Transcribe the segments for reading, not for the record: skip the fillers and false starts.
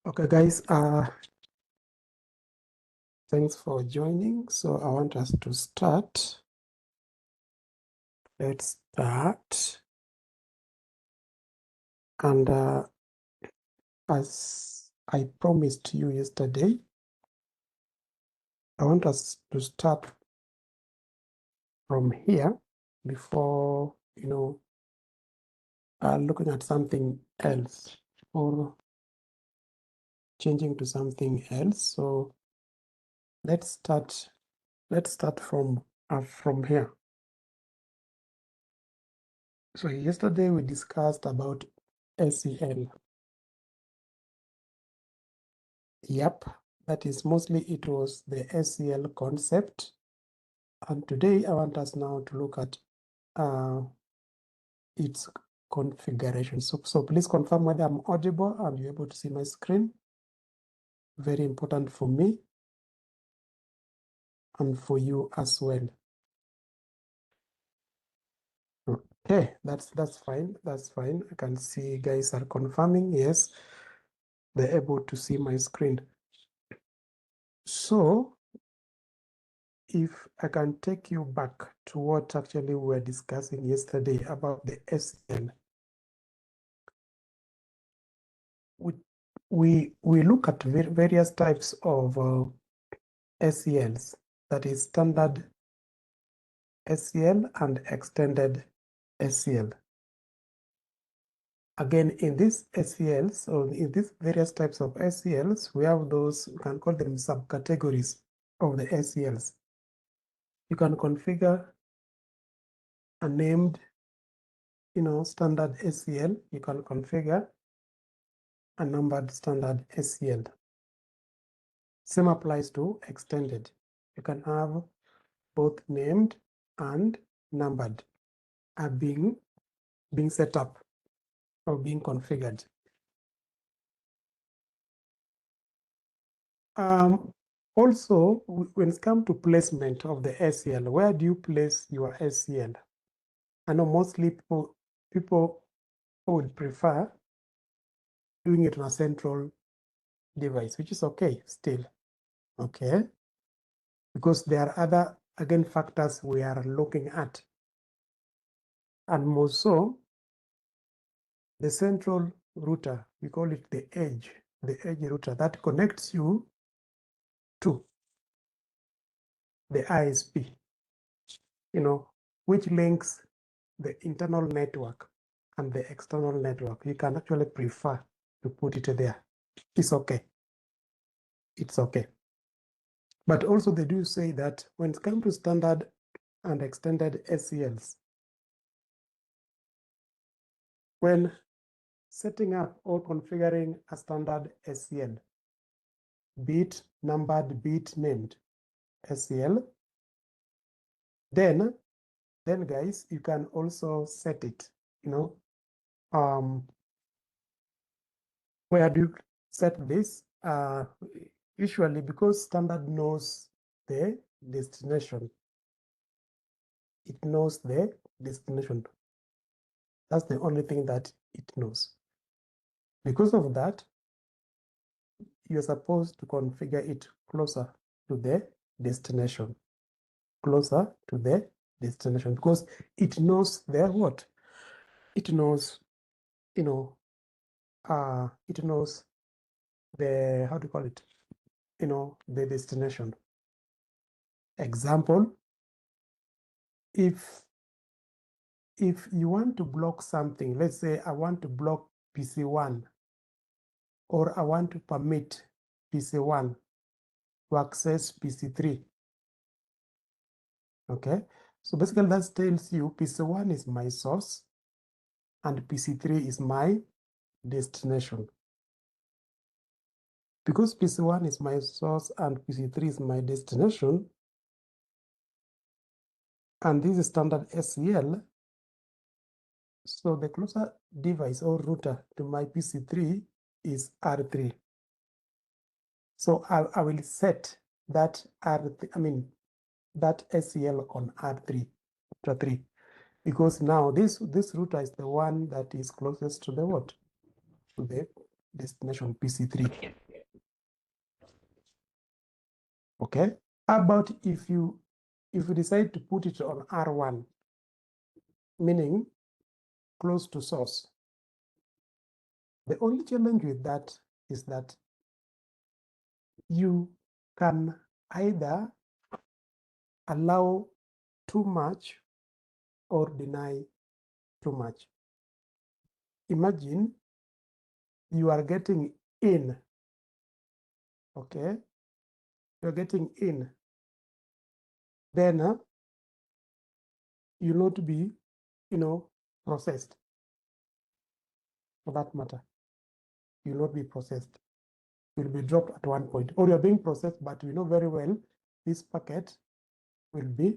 Okay, guys, thanks for joining. So I want us to start. Let's start. And as I promised you yesterday, I want us to start from here before, looking at something else or changing to something else. So let's start. Let's start from here. So yesterday we discussed about SEL. Yep, that is mostly it was the SEL concept. And today I want us now to look at its configuration. So please confirm whether I'm audible and you're able to see my screen. Very important for me and for you as well. Okay, that's fine. That's fine. I can see guys are confirming. Yes, they're able to see my screen. So if I can take you back to what actually we were discussing yesterday about the SEL. We look at various types of SELs, that is standard SEL and extended SEL. Again, in these SELs, or in these various types of SELs, we have those, we can call them subcategories of the SELs. You can configure a named, standard SEL. You can configure a numbered standard SEL. Same applies to extended. You can have both named and numbered are being set up or being configured. Also, when it comes to placement of the SEL, where do you place your SEL? I know mostly people would prefer doing it on a central device, which is okay still, okay? Because there are other, again, factors we are looking at. And more so, the central router, we call it the edge router that connects you to the ISP, which links the internal network and the external network. You can actually prefer to put it there. It's okay. It's okay. But also they do say that when it comes to standard and extended SELs, when setting up or configuring a standard SEL, be it numbered, be it named SEL, then guys, you can also set it, where do you set this? Usually because standard knows the destination. It knows the destination. That's the only thing that it knows. Because of that, you're supposed to configure it closer to the destination. Closer to the destination, because it knows the what? It knows, it knows the, how do you call it? The destination. Example, if you want to block something, let's say I want to block PC1, or I want to permit PC1 to access PC3. Okay, so basically that tells you PC1 is my source and PC3 is my destination. Because PC1 is my source and PC3 is my destination, and this is standard SEL, so the closer device or router to my PC3 is R3. So I will set that that SEL on R3, router 3, because now this router is the one that is closest to the what? To the destination PC3. Okay. How about if you decide to put it on R1, meaning close to source? The only challenge with that is that you can either allow too much or deny too much. Imagine you are getting in, okay? You're getting in. Then you not be, processed. For that matter, you will not be processed. You'll be dropped at one point, or you're being processed, but you know very well this packet will be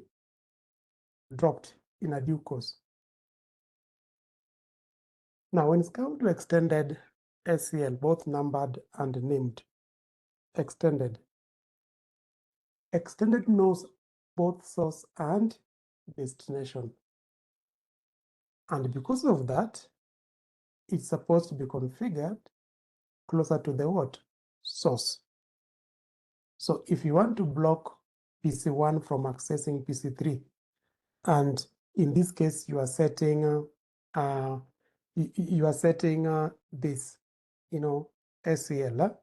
dropped in a due course. Now, when it's come to extended SCL, both numbered and named, extended knows both source and destination. And because of that, it's supposed to be configured closer to the what? Source. So if you want to block PC1 from accessing PC3, and in this case, you are setting this, SCL,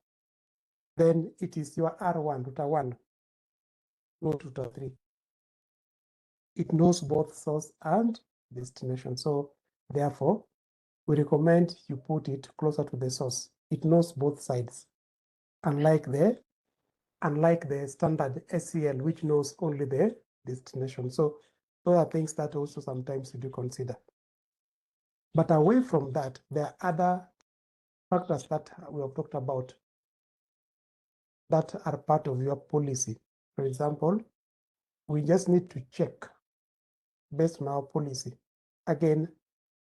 then it is your R1, router 1, not router 3. It knows both source and destination. So therefore, we recommend you put it closer to the source. It knows both sides, unlike the standard SCL, which knows only the destination. So those are things that also sometimes you do consider. But away from that, there are other factors that we have talked about that are part of your policy. For example, we just need to check based on our policy. Again,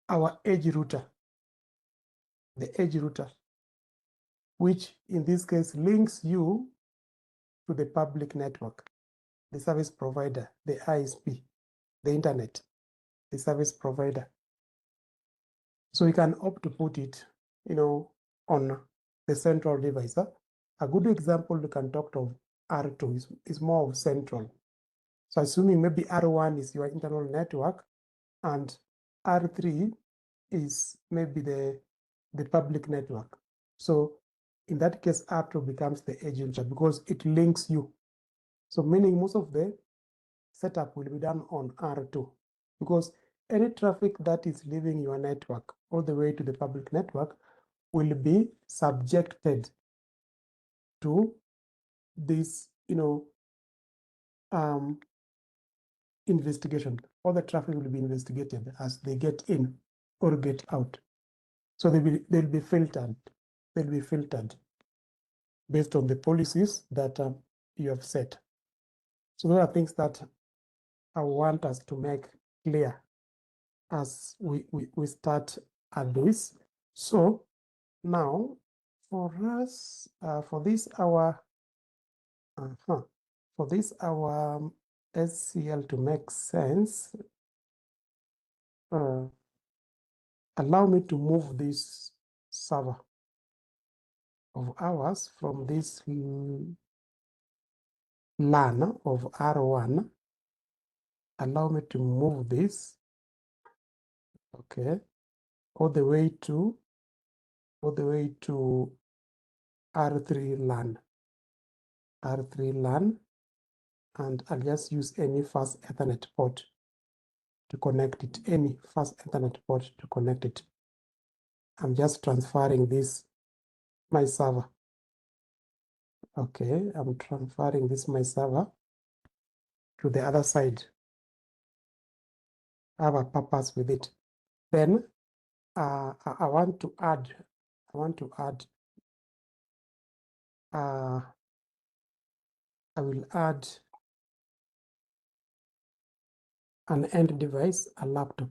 our edge router, the edge router, which in this case links you to the public network, the service provider, the ISP, the internet, the service provider. So we can opt to put it, on the central device. A good example we can talk of R2 is more of central. So assuming maybe R1 is your internal network and R3 is maybe the public network. So in that case, R2 becomes the edge router because it links you. So meaning most of the setup will be done on R2 because any traffic that is leaving your network all the way to the public network will be subjected to this, investigation. All the traffic will be investigated as they get in or get out. So they'll be filtered. They'll be filtered based on the policies that you have set. So those are things that I want us to make clear as we start at this. So now for us, for this our SCL to make sense, allow me to move this server of ours from this LAN of R1. Allow me to move this, okay, all the way to R3 LAN. And I'll just use any fast Ethernet port to connect it, any fast Ethernet port to connect it. I'm just transferring this, my server. Okay, I'm transferring this, my server, to the other side. I have a purpose with it. Then I want to add I will add an end device, a laptop,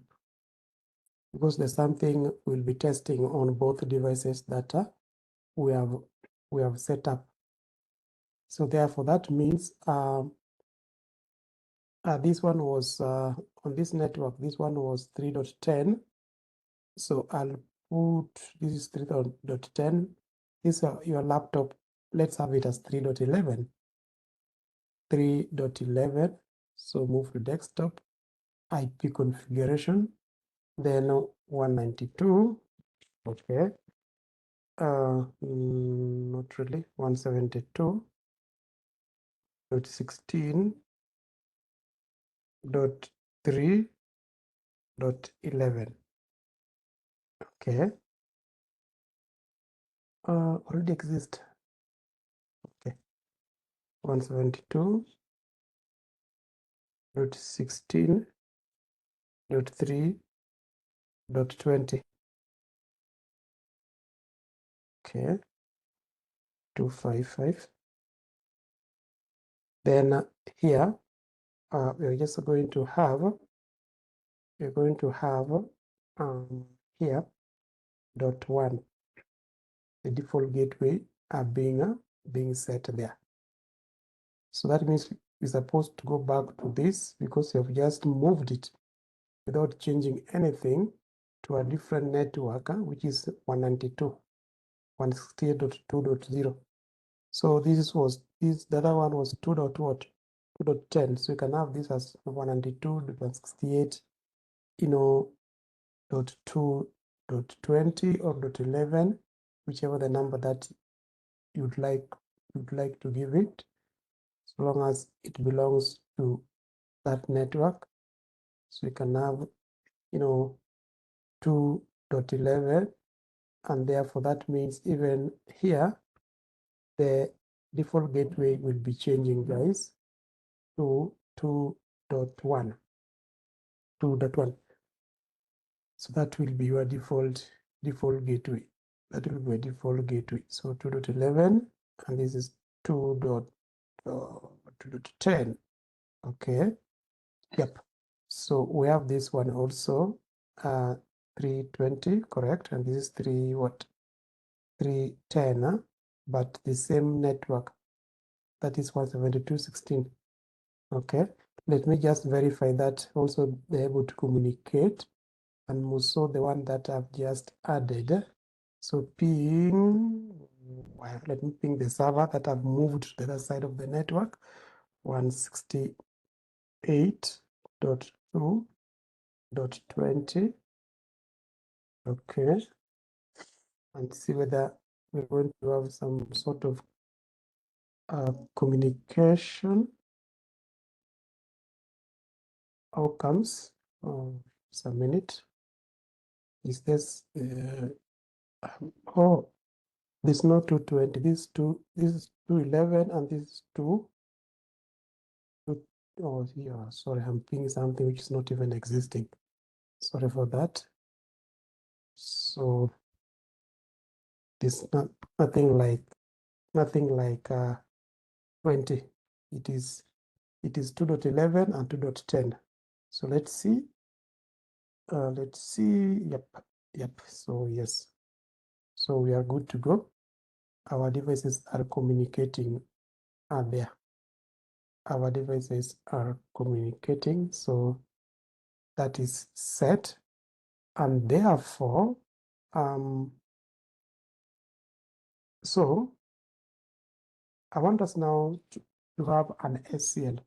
because there's something we'll be testing on both devices that we have set up. So therefore, that means this one was on this network. This one was 3.10. So I'll put this is 3.10. this your laptop, let's have it as 3.11. 3.11. So move to desktop, IP configuration, then 192. Okay. Not really. 172.16.3.11. Okay. Already exist. Okay. 172.16.3.20. Okay. 255. Then here we're just going to have here .1. The default gateway are being set there. So that means you're supposed to go back to this because you have just moved it without changing anything to a different network, which is 192.168.2.0. So the other one was 2.10. So you can have this as 192.168, .2.20 or .11, whichever the number that you'd like to give it, so long as it belongs to that network. So you can have 2.11, and therefore that means even here the default gateway will be changing, guys, to 2.1. So that will be your default gateway. That will be a default gateway. So 2.11, and this is 2.10. Okay. Yep. So we have this one also, 320, correct? And this is 310, but the same network, that is 172.16. Okay. Let me just verify that also they're able to communicate. And also the one that I've just added. So let me ping the server that I've moved to the other side of the network, 168.2.20. Okay. And see whether we're going to have some sort of communication outcomes. Just a minute. Is this this is not 220, this is 211, and this is 2. Oh yeah, sorry, I'm pinging something which is not even existing. Sorry for that. So this nothing like 20. It is 2.11 and 2.10. So let's see. Yep. So yes. So we are good to go. Our devices are communicating there. Our devices are communicating, so that is set, and therefore so I want us now to have an SCL.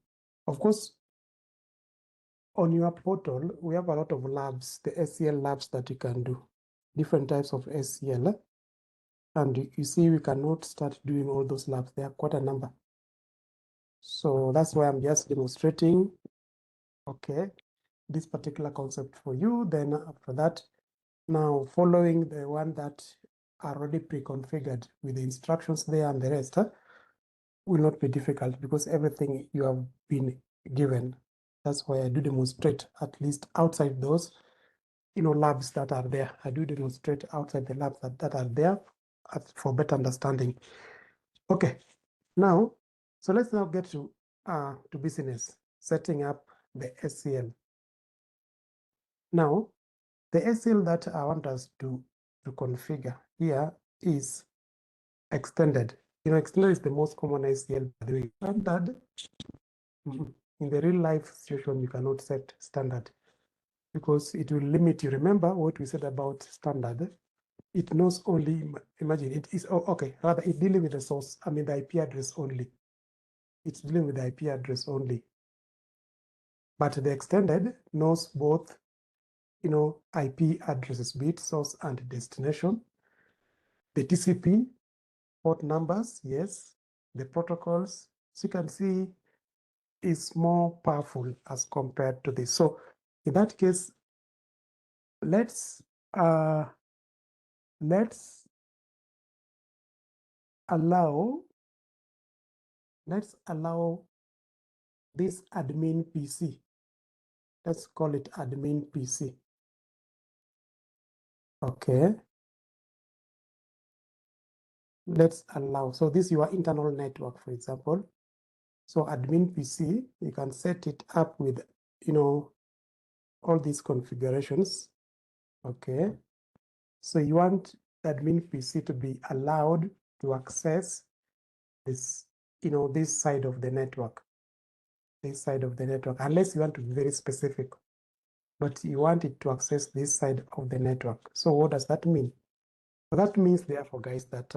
Of course, on your portal, we have a lot of labs, the SCL labs that you can do, different types of SCL. And you see, we cannot start doing all those labs. There are quite a number. So that's why I'm just demonstrating, okay, this particular concept for you. Then after that, now following the one that are already pre-configured with the instructions there and the rest, will not be difficult because everything you have been given. That's why I do demonstrate at least outside those, labs that are there. I do demonstrate outside the labs that are there for better understanding. Okay, now, so let's now get to business, setting up the SCL. Now, the SCL that I want us to configure here is extended. Extended is the most common SCL, by the way. Standard, in the real life situation, you cannot set standard because it will limit you. Remember what we said about standard? it knows only, imagine it is, oh, okay, rather it's dealing with the source, I mean the IP address only. It's dealing with the IP address only. But the extended knows both, IP addresses, be it source and destination. The TCP port numbers, yes. The protocols, so you can see, is more powerful as compared to this. So in that case, let's allow this admin PC. Let's call it admin PC. Okay. Let's allow. So this is your internal network, for example. So admin PC, you can set it up with, all these configurations. Okay. So you want admin PC to be allowed to access this, this side of the network. This side of the network, unless you want to be very specific, but you want it to access this side of the network. So what does that mean? Well, that means, therefore, guys, that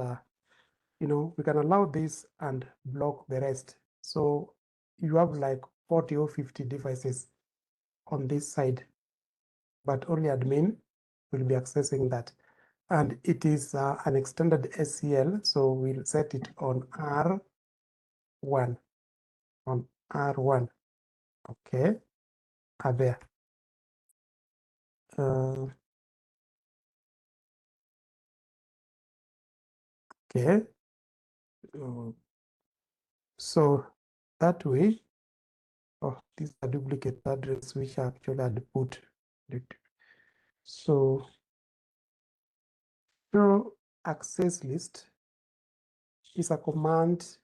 we can allow this and block the rest. So you have like 40 or 50 devices on this side, but only admin will be accessing that. And it is an extended SCL, so we'll set it on R1. On R1. Okay. There. Okay. So that way, oh, this is a duplicate address which I actually had put. So show access list is a command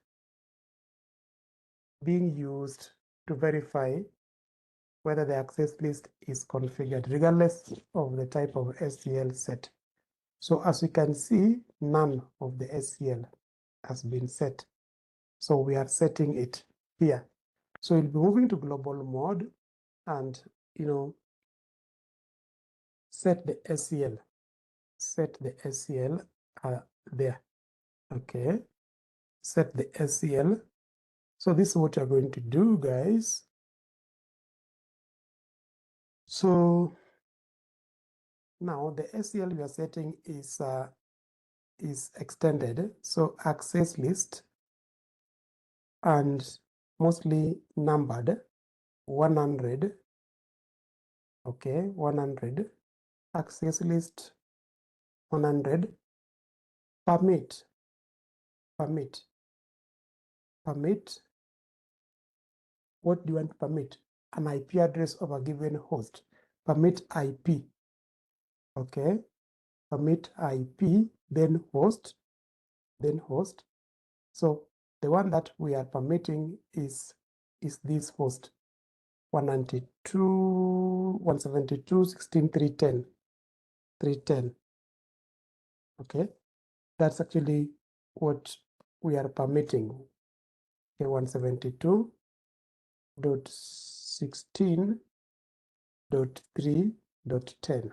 being used to verify whether the access list is configured, regardless of the type of SCL set. So as you can see, none of the SCL has been set. So we are setting it here. So we'll be moving to global mode and, set the SCL. Set the SCL there. Okay. Set the SCL. So this is what you're going to do, guys. So now the SCL we are setting is extended. So access list and mostly numbered 100. Okay, 100. Access list 100. Permit. What do you want to permit? An IP address of a given host. Permit IP. Okay. Permit IP, then host. So the one that we are permitting is this host 192.172.16.310. Okay. That's actually what we are permitting. Okay, 172.16.3.10.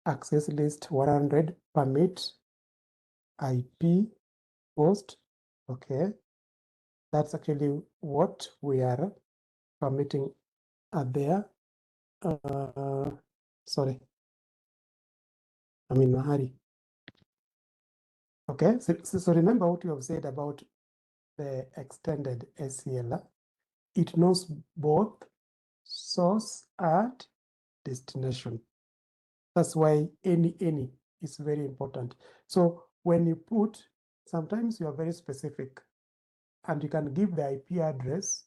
Access list 100, permit IP host. Okay, that's actually what we are permitting there. Sorry, I'm in a hurry. Okay, so remember what you have said about the extended SCL. It knows both source and destination. That's why any is very important. So when you put, sometimes you are very specific and you can give the IP address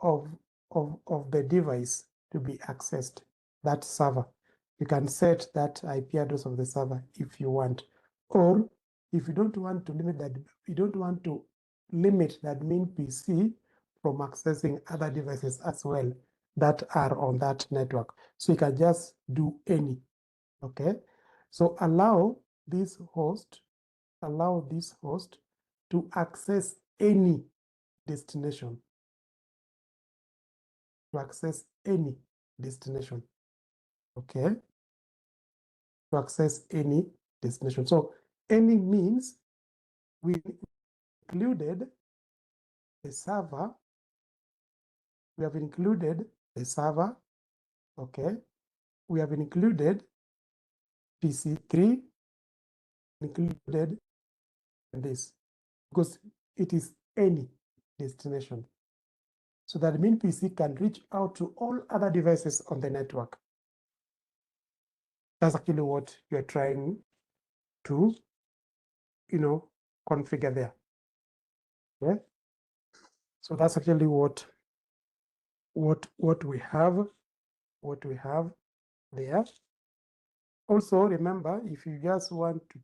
of the device to be accessed, that server. You can set that IP address of the server if you want. Or if you don't want to limit that, you don't want to limit that main PC from accessing other devices as well that are on that network. So you can just do any. Okay. So allow this host to access any destination. Okay. to access any destination. So any means we included the server. We have included the server, okay? We have included PC3, included this, because it is any destination. So that means PC can reach out to all other devices on the network. That's actually what you're trying to, configure there. Okay? So that's actually what we have there. Also, remember, if you just want to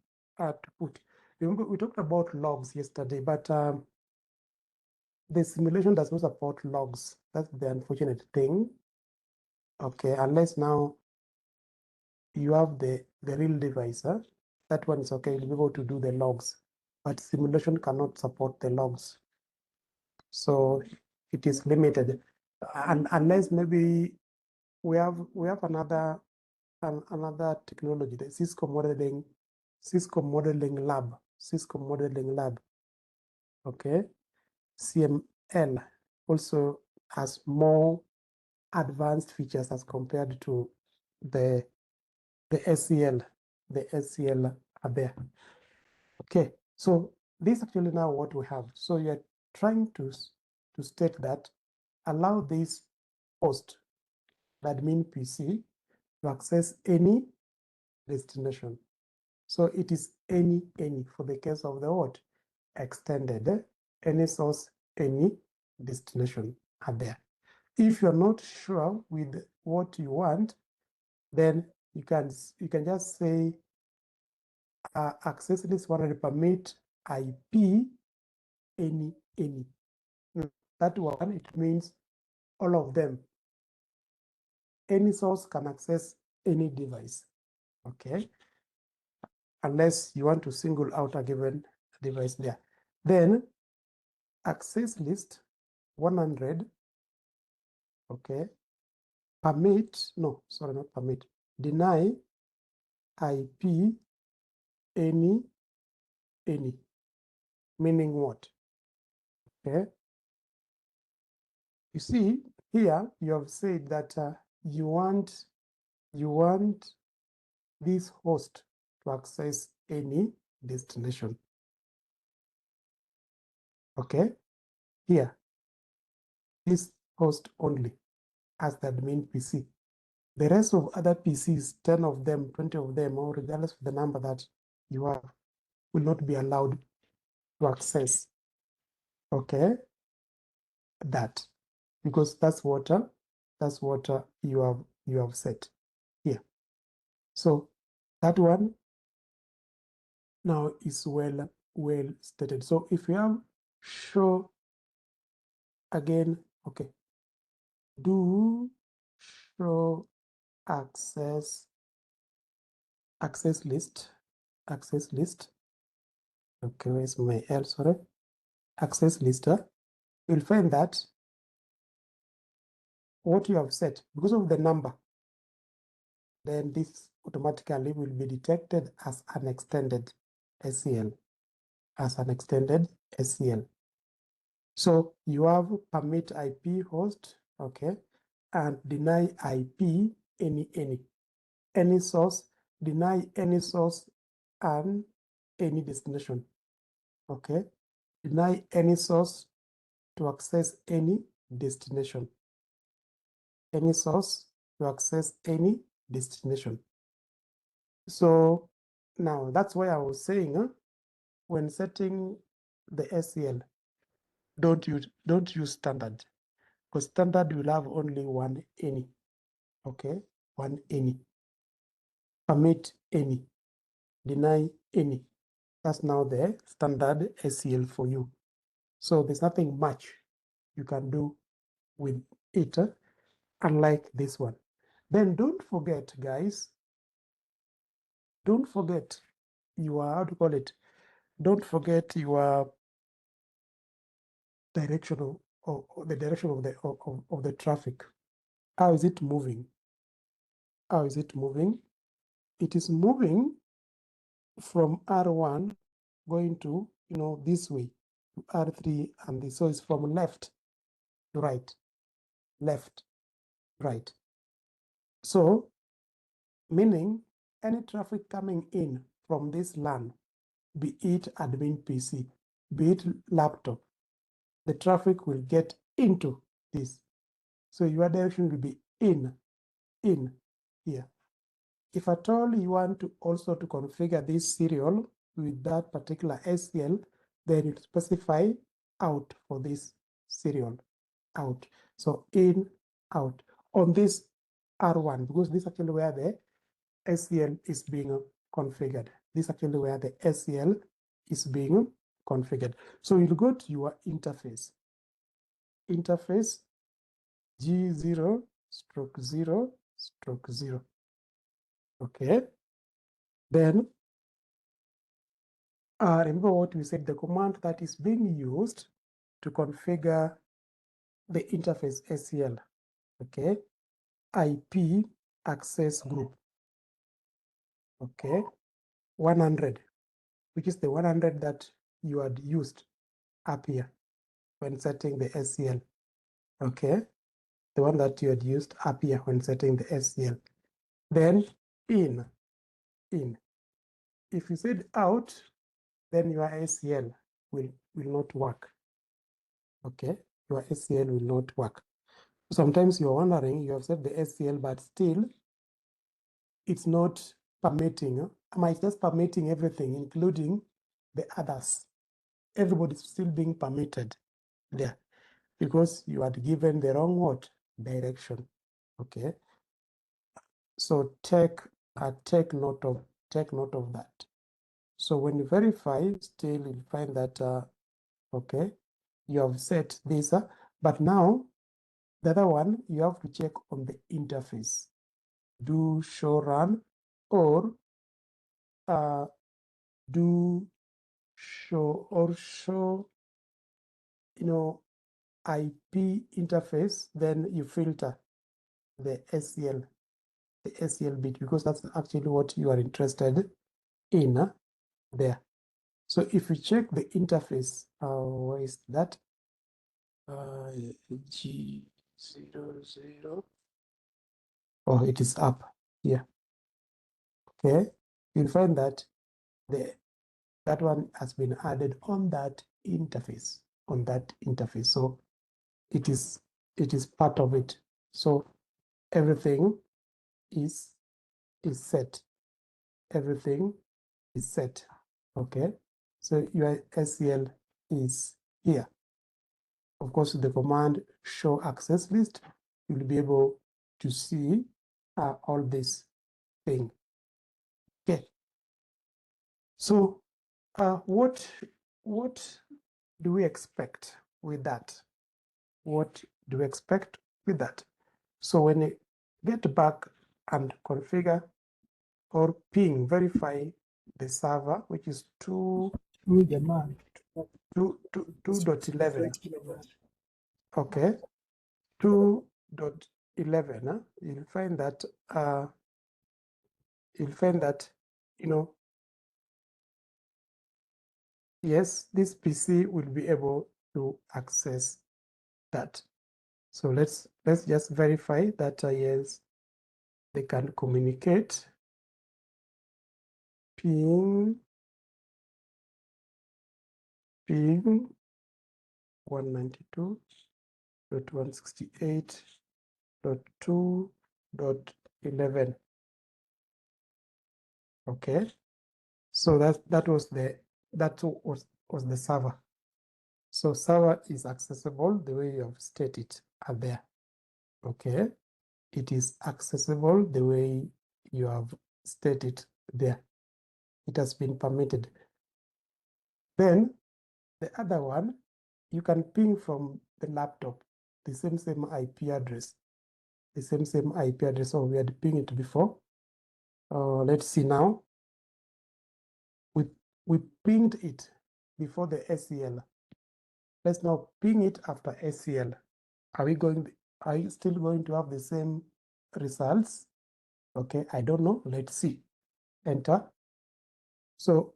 put, remember we talked about logs yesterday, but the simulation does not support logs. That's the unfortunate thing. Okay, unless now you have the real device, huh? That one is okay, you'll be able to do the logs, but simulation cannot support the logs. So it is limited. And unless maybe we have another technology, the Cisco modeling lab. Okay, CML also has more advanced features as compared to the SCL. The SCL are there. Okay, so this is actually now what we have. So you're trying to state that allow this host, admin PC, to access any destination. So it is any for the case of the what? Extended, any source, any destination are there. If you're not sure with what you want, then you can just say access list 100 permit IP any. That one, it means all of them. Any source can access any device, okay? Unless you want to single out a given device there. Then access list 100, okay? Permit, no, sorry, not permit, deny IP any, meaning what? Okay. You see, here you have said that you want this host to access any destination. Okay, here, this host only as the admin PC. The rest of other PCs, 10 of them, 20 of them, or regardless of the number that you have, will not be allowed to access, okay, that, because that's what you have set here. So that one now is well stated. So if you have show again, okay, do show access list. Okay, where's my L? Sorry, access list. You'll find that what you have set, because of the number, then this automatically will be detected as an extended SCL. So you have permit IP host, okay, and deny IP any source, deny any source and any destination, okay? Deny any source to access any destination. Any source to access any destination. So now that's why I was saying, when setting the SCL, don't use standard, because standard will have only one any, okay? One any. Permit any, deny any. That's now the standard SCL for you. So there's nothing much you can do with it, unlike this one. Then don't forget, guys, don't forget your, how to call it, don't forget your directional, or the direction of the traffic. How is it moving? it is moving from R1 going to, this way to R3 and this. So it's from left to right, left, right. So meaning any traffic coming in from this LAN, be it admin PC, be it laptop, the traffic will get into this. So your direction will be in here. If at all you want to also to configure this serial with that particular SCL, then you specify out for this serial, out. So in, out on this R1, because this is actually where the SCL is being configured. This is actually where the SCL is being configured. So you'll go to your interface, G0 stroke 0 stroke 0. Okay. Then remember what we said, the command that is being used to configure the interface SCL. Okay. IP access group. Okay. 100, which is the 100 that you had used up here when setting the SCL. Okay. The one that you had used up here when setting the SCL. Then in. If you said out, then your SCL will not work. Okay, your SCL will not work. Sometimes you're wondering, you have set the SCL, but still it's not permitting. Am I just permitting everything, including the others? Everybody's still being permitted there because you had given the wrong what? Direction. Okay. So take note of that. So when you verify, still you'll find that okay, you have set this, but now the other one you have to check on the interface. Do show run or do show IP interface. Then you filter the SCL bit because that's actually what you are interested in there. So if you check the interface, where is that? G00. Oh, it is up here. Okay, you'll find that that one has been added on that interface. So it is part of it. So everything is set. Everything is set. Okay, so your SCL is here. Of course, the command show access list, you'll be able to see all this thing. Okay. So what do we expect with that? What do we expect with that? So when you get back and configure or ping, verify the server, which is 2.11. Okay, 2.11. You'll find that yes, this PC will be able to access that. So let's just verify that yes, they can communicate. Ping 192.168.2.11. Okay, so that was the server. So server is accessible the way you have stated there. Okay, it is accessible the way you have stated there. It has been permitted. Then the other one, you can ping from the laptop, the same IP address, the same IP address. So we had pinged it before. Let's see now. We pinged it before the SCL. Let's now ping it after SCL. Are you still going to have the same results? Okay, I don't know. Let's see. enter. So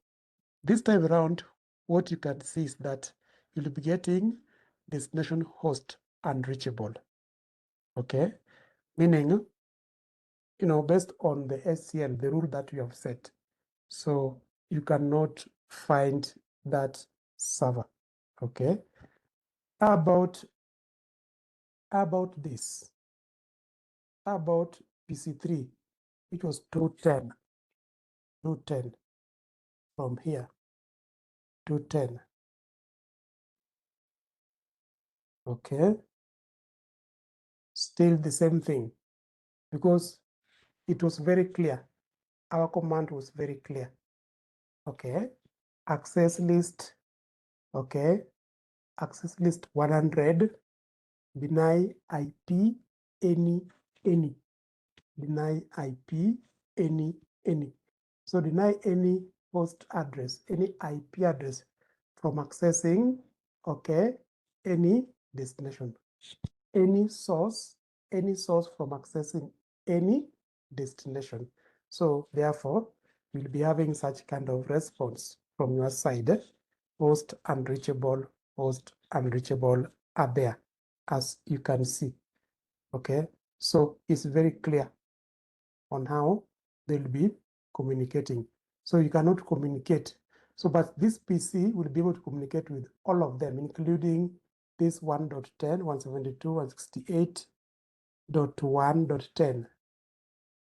this time around, what you can see is that you'll be getting destination host unreachable. Okay, meaning, based on the SCL, the rule that you have set, so you cannot find that server. Okay, how about this? How about PC3, which was 210 from here, 210. Okay, still the same thing, because it was very clear. Our command was very clear. Okay, access list. Okay, access list 100, deny IP any, deny IP any. So deny any host address, any IP address from accessing, okay, any destination, any source from accessing any destination. So therefore, we'll be having such kind of response from your side. Host unreachable are there, as you can see. Okay, so it's very clear on how they'll be communicating. So you cannot communicate. So, but this PC will be able to communicate with all of them, including this 1.10, 172, 168.1.10.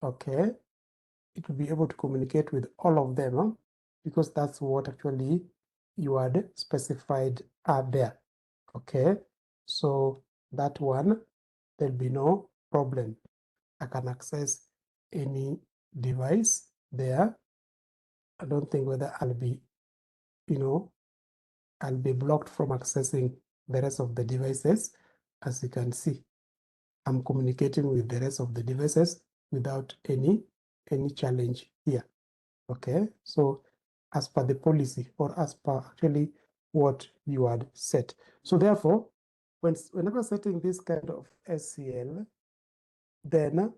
Okay, it will be able to communicate with all of them, because that's what actually you had specified are there. Okay, so that one, there'll be no problem. I can access any device there. I don't think whether I'll be, I'll be blocked from accessing the rest of the devices. As you can see, I'm communicating with the rest of the devices without any challenge here. Okay, so as per the policy, or as per actually what you had set. So therefore, whenever setting this kind of SCL, then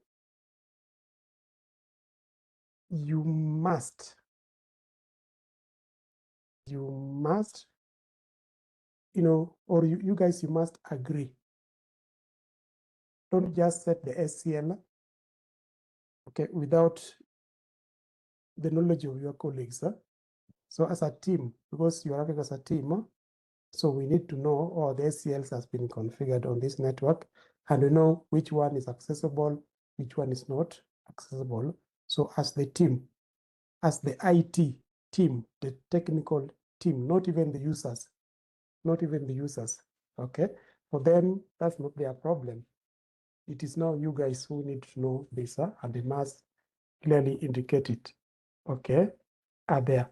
you must, or you guys, you must agree. Don't just set the SCL, okay, without the knowledge of your colleagues. So as a team, because you are working as a team, so we need to know all the SCLs has been configured on this network, and we know which one is accessible, which one is not accessible. So as the team, as the IT team, the technical team, not even the users, okay? For them, that's not their problem. It is now you guys who need to know this, and they must clearly indicate it, okay? Are there.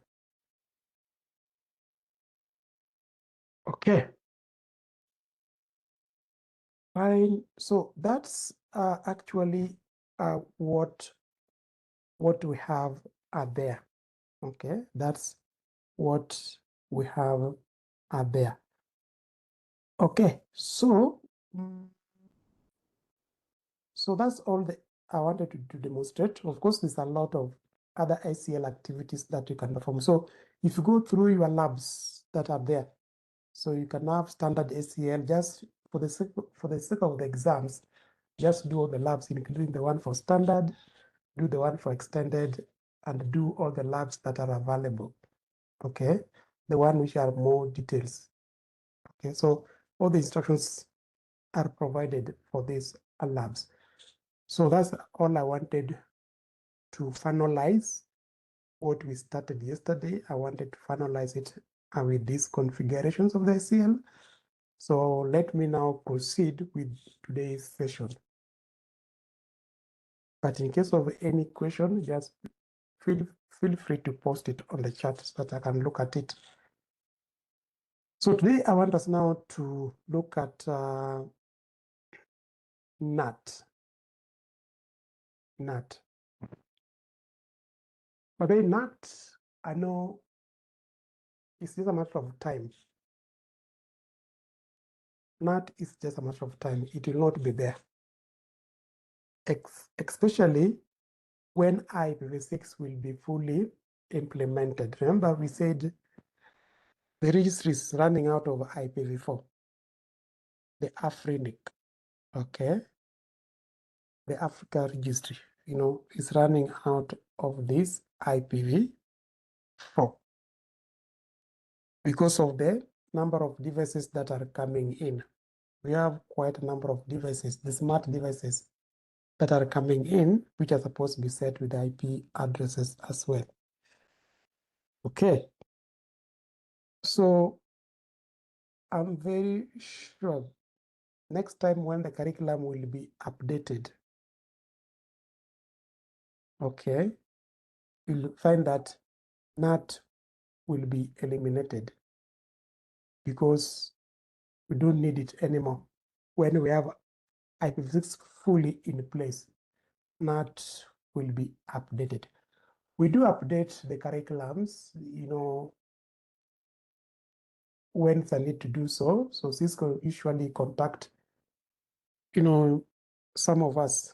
Okay. Fine. So that's actually what we have are there. Okay, that's what we have are there. Okay, so that's all that I wanted to demonstrate. Of course, there's a lot of other ICL activities that you can perform. So if you go through your labs that are there, so you can have standard ACL just for the sake of the exams, just do all the labs, including the one for standard, do the one for extended, and do all the labs that are available. Okay, the one which are more details. Okay, so all the instructions are provided for these labs. So that's all I wanted to finalize what we started yesterday. I wanted to finalize it with these configurations of the ACL. So let me now proceed with today's session. But in case of any question, just feel free to post it on the chat so that I can look at it. So today I want us now to look at NAT. But then NAT, I know it's just a matter of time. NAT is just a matter of time. It will not be there. Especially when IPv6 will be fully implemented. Remember, we said the registry is running out of IPv4, the AFRINIC, okay? The Africa registry, is running out of this IPv4 because of the number of devices that are coming in. We have quite a number of devices, the smart devices that are coming in, which are supposed to be set with IP addresses as well. Okay. So I'm very sure next time when the curriculum will be updated, okay, you'll find that NAT will be eliminated because we don't need it anymore. When we have IPv6 fully in place, NAT will be updated. We do update the curriculums, when it's a need to do so. So Cisco usually contact, some of us.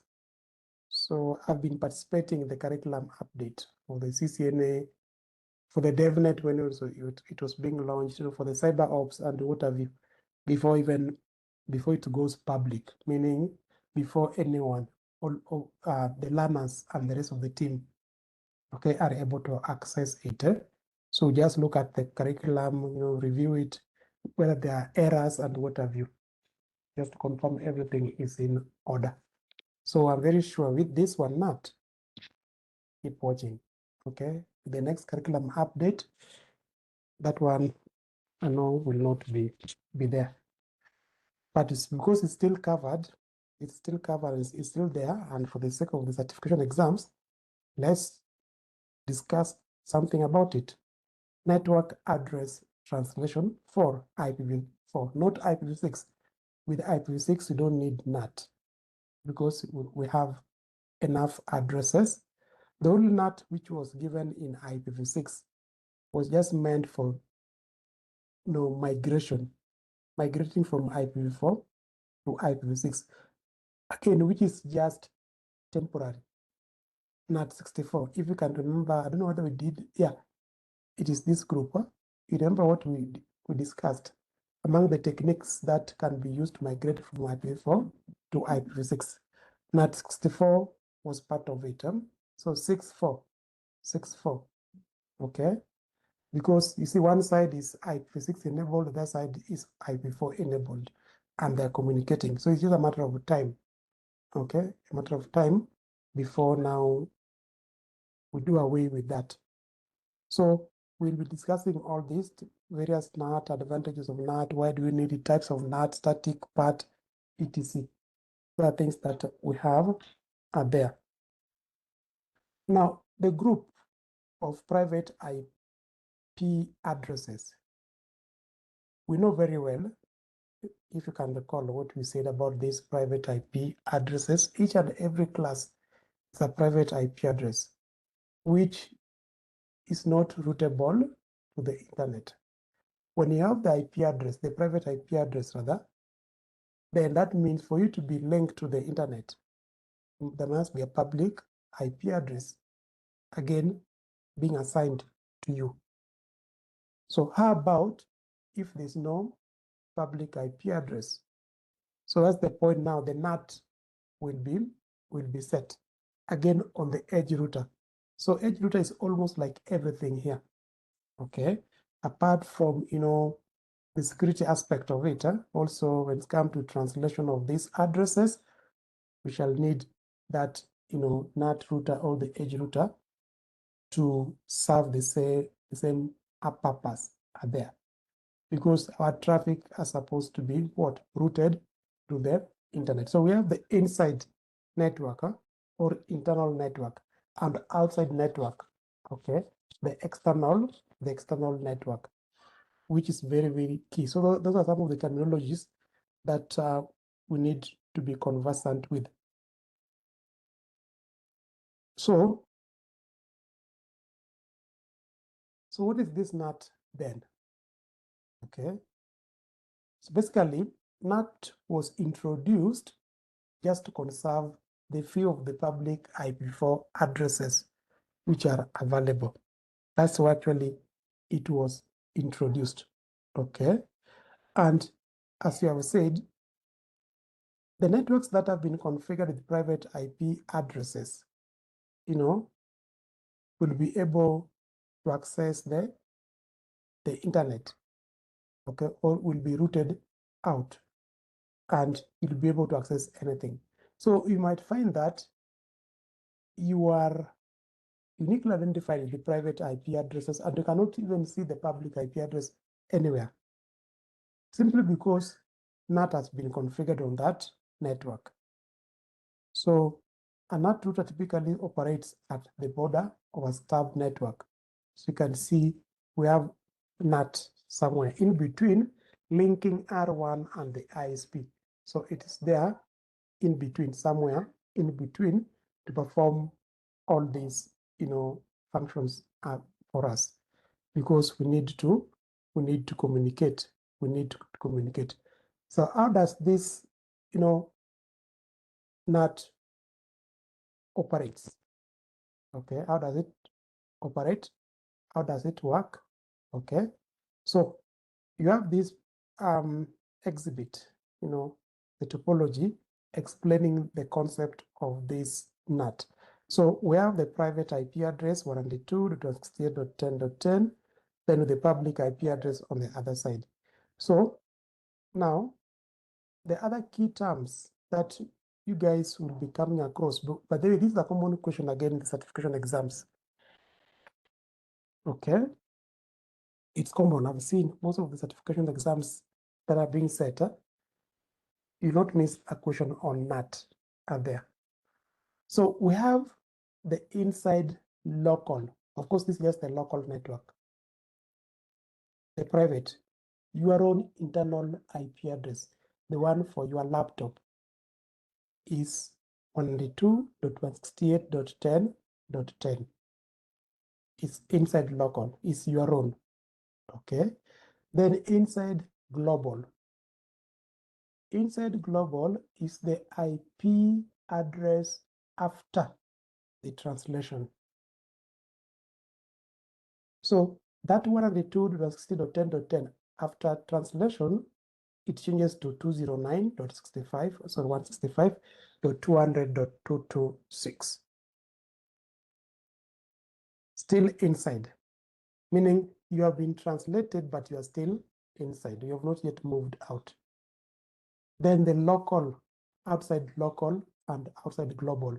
So I've been participating in the curriculum update for the CCNA, for the DevNet when it was being launched, for the cyber ops and what have you, before it goes public, meaning before anyone, all the learners and the rest of the team, okay, are able to access it. So just look at the curriculum, review it, whether there are errors and what have you, just to confirm everything is in order. So I'm very sure with this one, not keep watching, okay? The next curriculum update, that one I know will not be there. But it's because it's still covered, it's still there. And for the sake of the certification exams, let's discuss something about it. Network address translation for IPv4, not IPv6. With IPv6, you don't need NAT because we have enough addresses. The only NAT which was given in IPv6 was just meant for migrating from IPv4 to IPv6, again, which is just temporary. NAT 64, if you can remember, I don't know whether we did, yeah, it is this group. Huh? You remember what we discussed among the techniques that can be used to migrate from IPv4 to IPv6. NAT 64 was part of it. So 64, okay? Because you see, one side is IPv6 enabled, the other side is IPv4 enabled, and they're communicating. So it's just a matter of time, okay? A matter of time before now we do away with that. So we'll be discussing all these various NAT, advantages of NAT, why do we need it, types of NAT, static, part, etc. There are things that we have are there. Now, the group of private IP addresses, we know very well, if you can recall what we said about these private IP addresses, each and every class is a private IP address, which is not routable to the internet. When you have the IP address, the private IP address rather, then that means for you to be linked to the internet, there must be a public IP address, again, being assigned to you. So how about if there's no public IP address? So that's the point now, the NAT will be set, again, on the edge router. So edge router is almost like everything here, okay? Apart from, the security aspect of it, also when it comes to translation of these addresses, we shall need that, NAT router or the edge router to serve the same purpose are there, because our traffic are supposed to be what? Routed to the internet. So we have the inside network or internal network and outside network, okay? The external network, which is very, very key. So those are some of the terminologies that we need to be conversant with. So what is this NAT then? Okay. So basically, NAT was introduced just to conserve the few of the public IPv4 addresses which are available. That's why actually it was introduced, okay? And as you have said, the networks that have been configured with private IP addresses, will be able to access the internet, okay, or will be routed out, and you'll be able to access anything. So you might find that you are uniquely identified with the private IP addresses, and you cannot even see the public IP address anywhere, simply because NAT has been configured on that network. So a NAT router typically operates at the border of a stub network. So you can see we have NAT somewhere in between, linking R1 and the ISP. So it is there in between, somewhere in between, to perform all these, functions for us, because we need to communicate. We need to communicate. So how does this, NAT operates? Okay, how does it operate? How does it work? Okay, so you have this exhibit, the topology explaining the concept of this NAT. So we have the private IP address 192.168.10.10, then with the public IP address on the other side. So now the other key terms that you guys will be coming across, but this is a common question again in the certification exams. Okay, it's common. I've seen most of the certification exams that are being set. You not miss a question on NAT are there. So we have the inside local. Of course, this is just the local network. The private, your own internal IP address, the one for your laptop, is 192.168.10.10. It's inside local, it's your own. Okay. Then inside global. Inside global is the IP address after the translation. So that 192.168.10.10, after translation, it changes to 209.65, so 165.200.226. Still inside, meaning you have been translated, but you are still inside. You have not yet moved out. Then the local, outside local and outside global.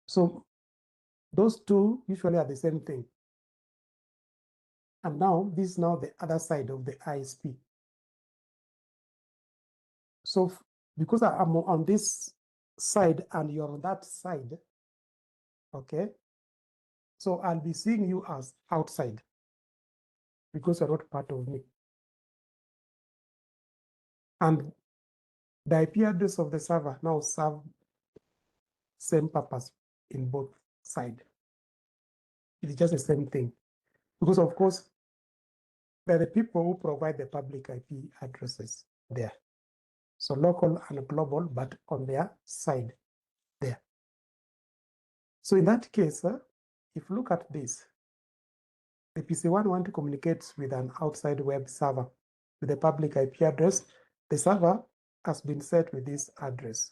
So those two usually are the same thing. And now this is now the other side of the ISP. So because I'm on this side and you're on that side, okay, so I'll be seeing you as outside because you're not part of me. And the IP address of the server now serve same purpose in both sides. It's just the same thing. Because of course, they're the people who provide the public IP addresses there. So local and global, but on their side there. So in that case, if you look at this, the PC1 wants to communicate with an outside web server with a public IP address. The server has been set with this address.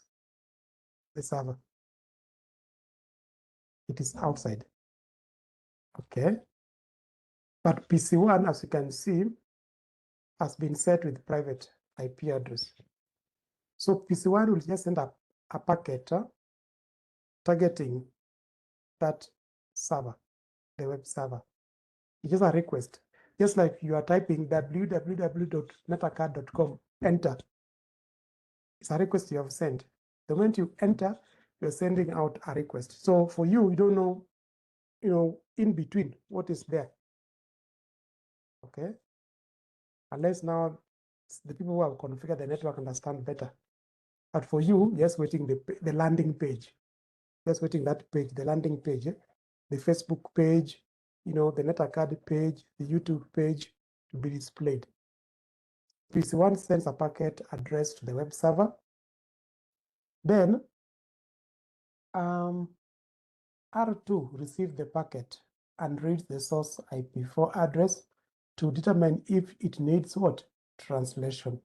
The server, it is outside. Okay. But PC1, as you can see, has been set with private IP address. So PC1 will just send a packet targeting that server, the web server. It's just a request. Just like you are typing www.netacard.com, enter. It's a request you have sent. The moment you enter, you're sending out a request. So for you, you don't know, in between what is there. Okay. Unless now the people who have configured the network understand better. But for you, just waiting the landing page. Just waiting that page, the landing page, the Facebook page, the NetAcard page, the YouTube page to be displayed. PC1 sends a packet addressed to the web server. Then R2 receives the packet and reads the source IP4 address to determine if it needs what? Translation.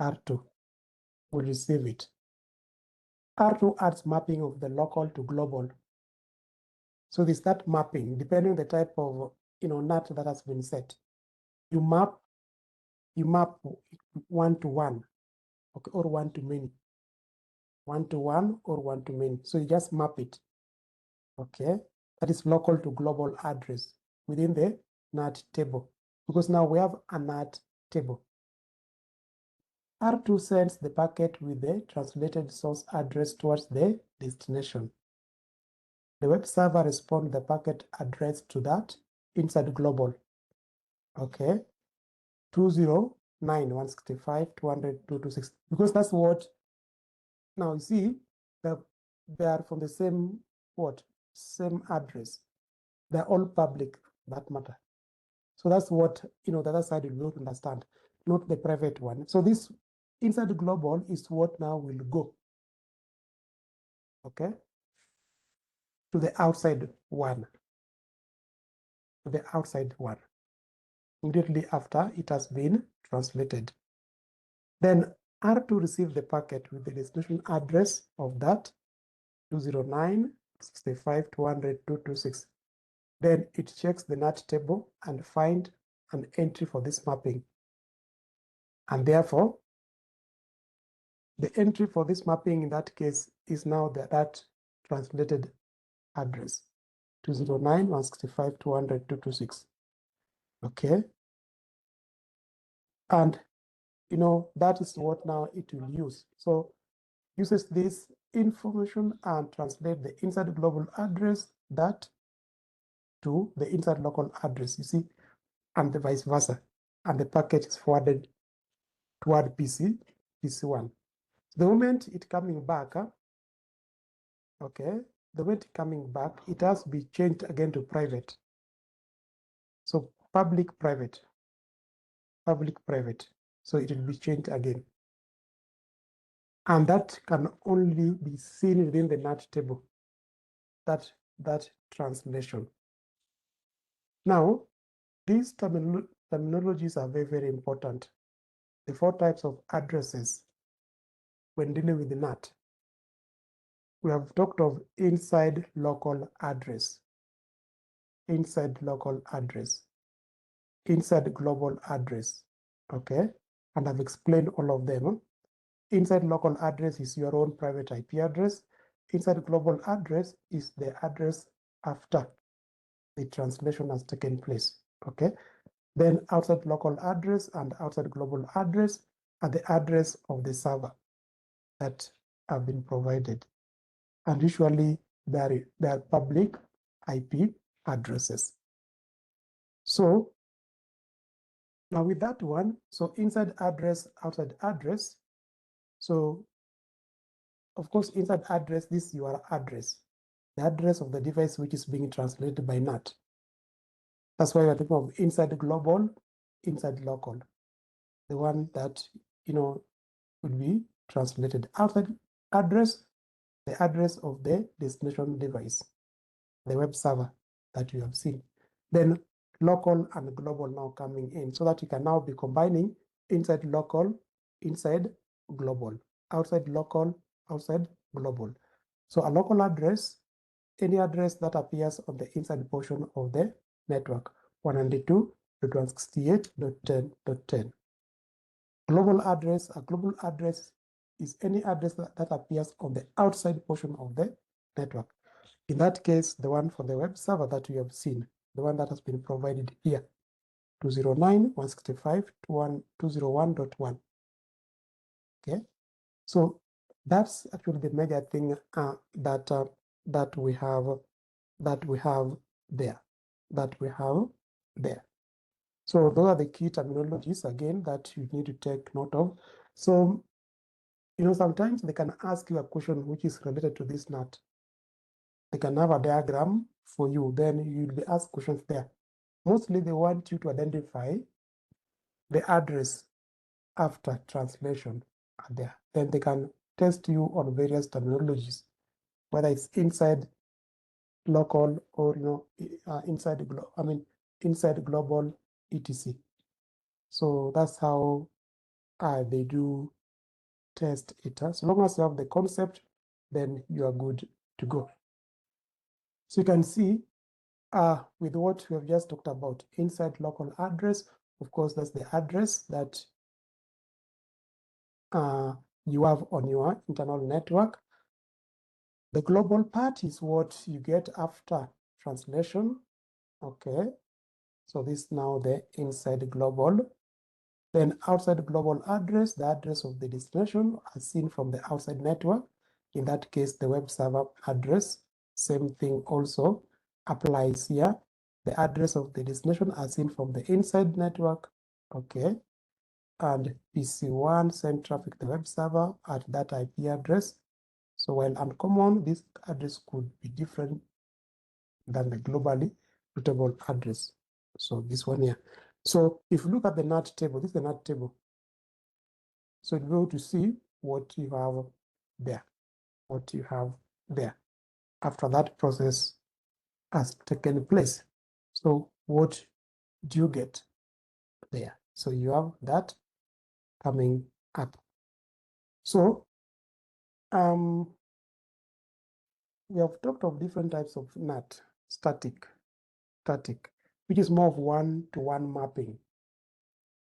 R2 will receive it. R2 adds mapping of the local to global. So they start mapping depending on the type of NAT that has been set. You map one to one, okay, or one to many. One to one or one to many. So you just map it. Okay, that is local to global address within the NAT table, because now we have a NAT table. R2 sends the packet with the translated source address towards the destination. The web server responds the packet address to that inside global. Okay, 209.165.200.226, because that's what, now you see, they are from the same what? Same address. They're all public, that matter. So that's what, the other side will not understand, not the private one. So this inside global is what now will go, okay, to the outside one, immediately after it has been translated. Then R2 receives the packet with the destination address of that 209.65.200.226. Then it checks the NAT table and finds an entry for this mapping. And therefore, the entry for this mapping in that case is now that translated address 209.165.200.226. Okay. And that is what now it will use. So uses this information and translate the inside global address that to the inside local address, you see, and the vice versa. And the packet is forwarded toward PC1. The moment it coming back, okay, the moment it coming back, it has to be changed again to private. So public, private. So it will be changed again. And that can only be seen within the NAT table, that translation. Now, these terminologies are very, very important. The 4 types of addresses when dealing with the NAT. We have talked of inside local address, inside global address, okay? And I've explained all of them. Inside local address is your own private IP address. Inside global address is the address after the translation has taken place, okay? Then outside local address and outside global address are the address of the server that have been provided. And usually they are public IP addresses. So now with that one, so inside address, outside address. So of course, inside address, this is your address, the address of the device which is being translated by NAT. That's why we're talking of inside global, inside local, the one that, will be translated. Outside address, the address of the destination device, the web server that you have seen. Then local and global now coming in, so that you can now be combining inside local, inside global, outside local, outside global. So a local address, any address that appears on the inside portion of the network, 192.168.10.10. Global address, a global address is any address that appears on the outside portion of the network. In that case, the one for the web server that you have seen, the one that has been provided here, 209.165.201.1. Okay, so that's actually the major thing that we have there. So those are the key terminologies again that you need to take note of. So sometimes they can ask you a question which is related to this NAT. They can have a diagram for you, then you'll be asked questions there. Mostly they want you to identify the address after translation there. Then they can test you on various terminologies, whether it's inside local or inside inside global, etc. So that's how they do test it. As long as you have the concept, then you are good to go. So you can see with what we have just talked about, inside local address, of course, that's the address that you have on your internal network. The global part is what you get after translation. Okay, so this is now the inside global. Then outside global address, the address of the destination as seen from the outside network. In that case, the web server address, same thing also applies here. The address of the destination as seen from the inside network. Okay. And PC1 send traffic to the web server at that IP address. So while uncommon, this address could be different than the globally routable address. So this one here. So if you look at the NAT table, this is the NAT table. So you'll be able to see what you have there, after that process has taken place. So what do you get there? So you have that coming up. So we have talked of different types of NAT, static, which is more of one-to-one mapping.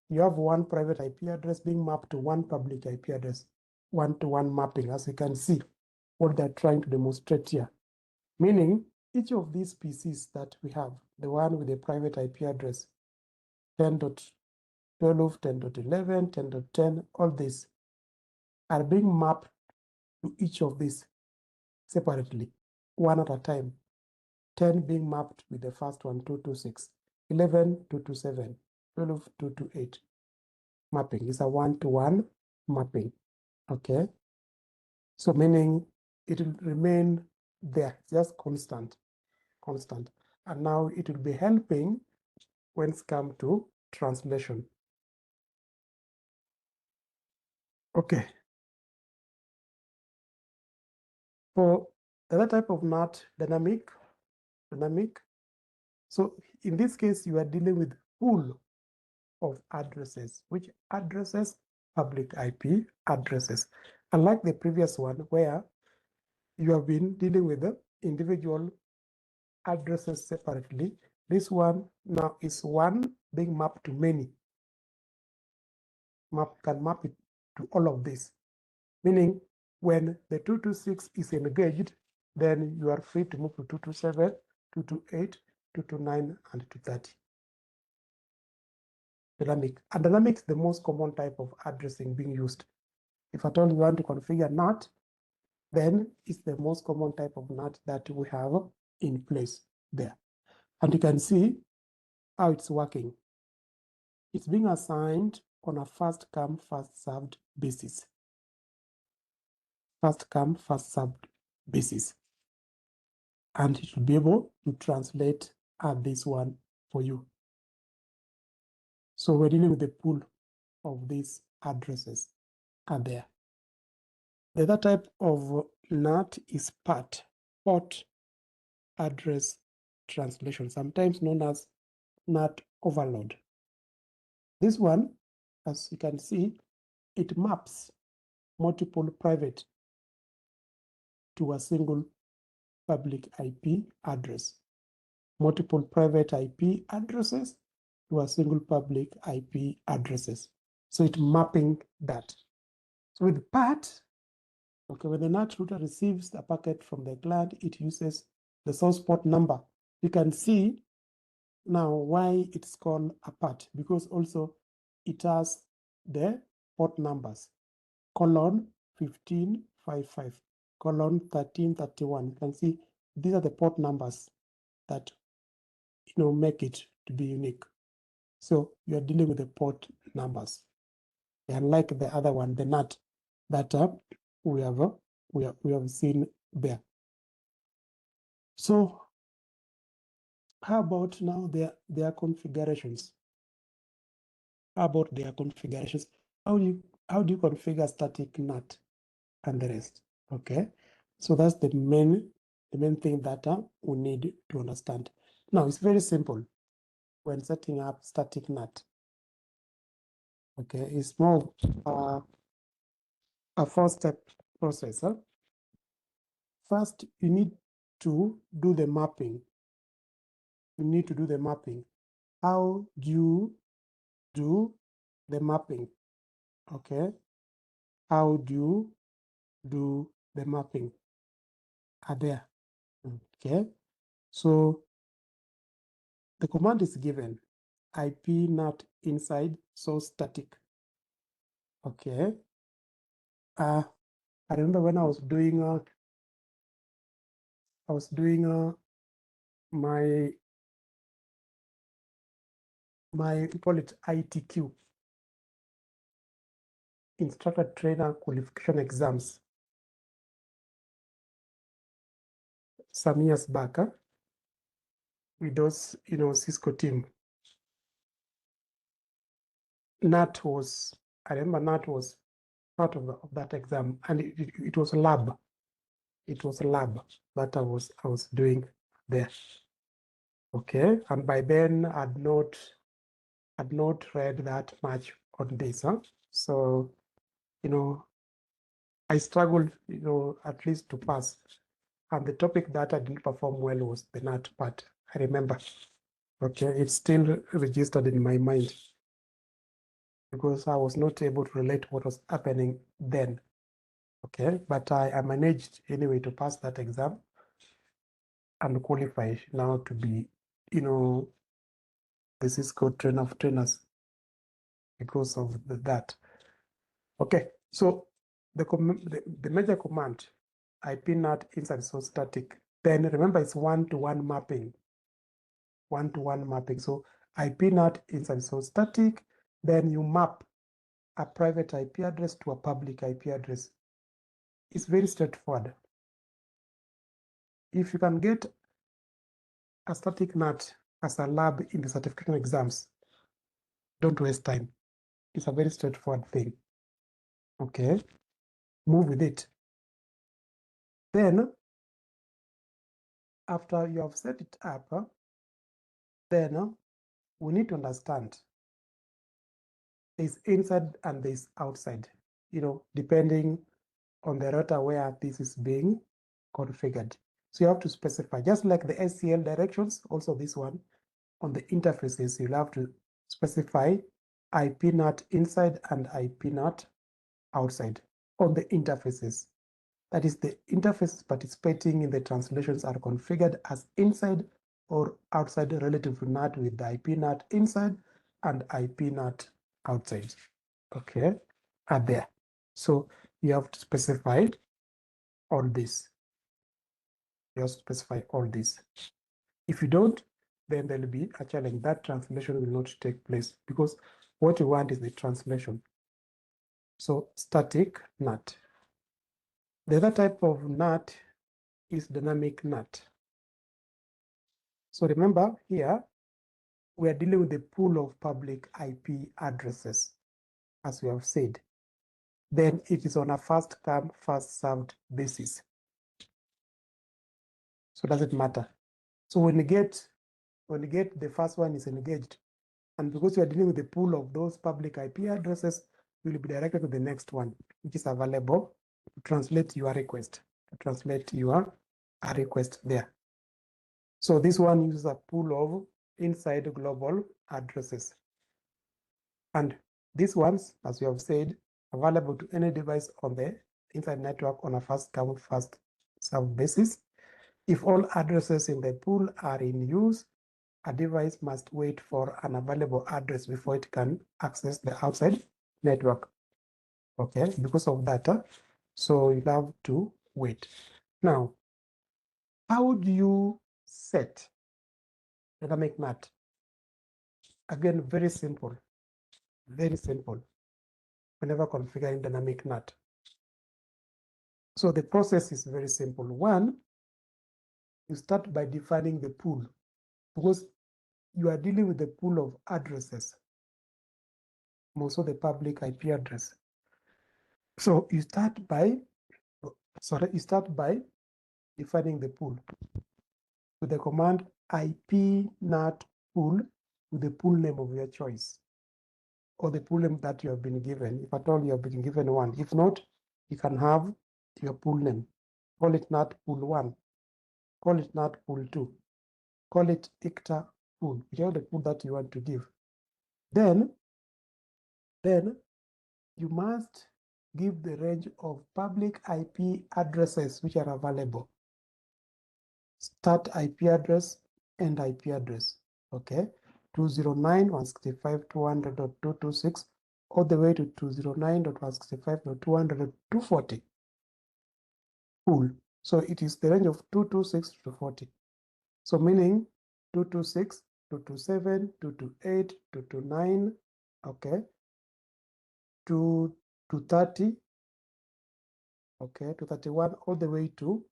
You have one private IP address being mapped to one public IP address, one-to-one mapping, as you can see what they're trying to demonstrate here. Meaning each of these PCs that we have, the one with the private IP address, 10.12, 10.11, 10.10, all these are being mapped to each of these separately, one at a time. 10 being mapped with the first one, 226, 11, 227, 12, 228. Mapping is a one-to-one mapping, okay? So meaning it will remain there, just constant. And now it will be helping when it's come to translation. Okay. For the other type of NAT, dynamic. So in this case, you are dealing with pool of addresses, which addresses public IP addresses. Unlike the previous one where you have been dealing with the individual addresses separately, this one now is one being mapped to many. Can map it to all of this. Meaning when the 226 is engaged, then you are free to move to 227, 228, 229, and 230. Dynamic. And dynamic is the most common type of addressing being used. If at all you want to configure NAT, then it's the most common type of NAT that we have in place there. And you can see how it's working. It's being assigned on a first come, first served basis. First come, first served basis. And it will be able to translate this one for you. So we're dealing with the pool of these addresses are there. The other type of NAT is port address translation, sometimes known as NAT overload. This one, as you can see, it maps multiple private to a single public IP address. Multiple private IP addresses to a single public IP addresses. So it's mapping that. So with PAT, okay, when the NAT router receives the packet from the client, it uses the source port number. You can see now why it's called a PAT, because also it has the port numbers, colon 1555, colon 1331. You can see these are the port numbers that make it to be unique. So you are dealing with the port numbers. Unlike the other one, the NAT that we have seen there. So how about now their configurations? How about their configurations? How do you configure static NAT? and the rest. Okay, so that's the main thing that we need to understand. Now it's very simple when setting up static NAT. Okay, it's more a four-step process. First, you need to do the mapping. You need to do the mapping. How do you do the mapping? Okay, how do you do the mapping? Are there? Okay, so the command is given IP NAT inside source static. Okay, I remember when I was doing my we call it ITQ, instructor trainer qualification exams, some years back with those, Cisco team. NAT was, I remember NAT was part of that exam, and it was a lab. It was a lab that I was doing there. Okay, and by then I'd not read that much on this, so I struggled, at least to pass. And the topic that I didn't perform well was the NAT part. I remember. Okay, it's still registered in my mind because I was not able to relate what was happening then. Okay, but I managed anyway to pass that exam and qualify now to be, the Cisco trainer of trainers because of that. Okay, so the major command, IP NAT inside source static. Then remember it's one-to-one mapping. One-to-one mapping. So IP NAT inside source static. Then you map a private IP address to a public IP address. It's very straightforward. If you can get a static NAT as a lab in the certification exams, don't waste time. It's a very straightforward thing. Okay, move with it. Then, after you have set it up, then we need to understand there's inside and there's outside, depending on the router where this is being configured. So you have to specify, just like the SCL directions, also this one, on the interfaces, you'll have to specify IP NAT inside and IP NAT outside on the interfaces. That is, the interfaces participating in the translations are configured as inside or outside relative to NAT with the IP NAT inside and IP NAT outside. Okay, are there. So you have to specify all this. You have to specify all this. If you don't, then there'll be a challenge. That translation will not take place because what you want is the translation. So static NAT. The other type of NAT is dynamic NAT. So remember here, we are dealing with the pool of public IP addresses, as we have said. Then it is on a first come, first served basis. So does it matter? So when you get the first one is engaged, and because you are dealing with the pool of those public IP addresses, you will be directed to the next one, which is available to translate your request, request there. So this one uses a pool of inside global addresses. And these ones, as we have said, available to any device on the inside network on a first come, first served basis. If all addresses in the pool are in use, a device must wait for an available address before it can access the outside network. Okay, because of that, so you have to wait. Now, how do you set dynamic NAT? Again, very simple, whenever configuring dynamic NAT. So the process is very simple. One, you start by defining the pool because you are dealing with the pool of addresses, most of the public IP address. So you start by So you start by defining the pool with the command ipnat pool with the pool name of your choice, or the pool name that you have been given, if at all you have been given one. If not, you can have your pool name. Call it nat pool 1, call it nat pool 2, call it ICTA pool, whichever the pool that you want to give. Then you must give the range of public IP addresses which are available. Start IP address, end IP address, okay? 209.165.200.226 all the way to 209.165.200.240 pool. So it is the range of 226 to 40. So meaning 226, 227, 228, 229, okay, to 230, okay, to 31, all the way to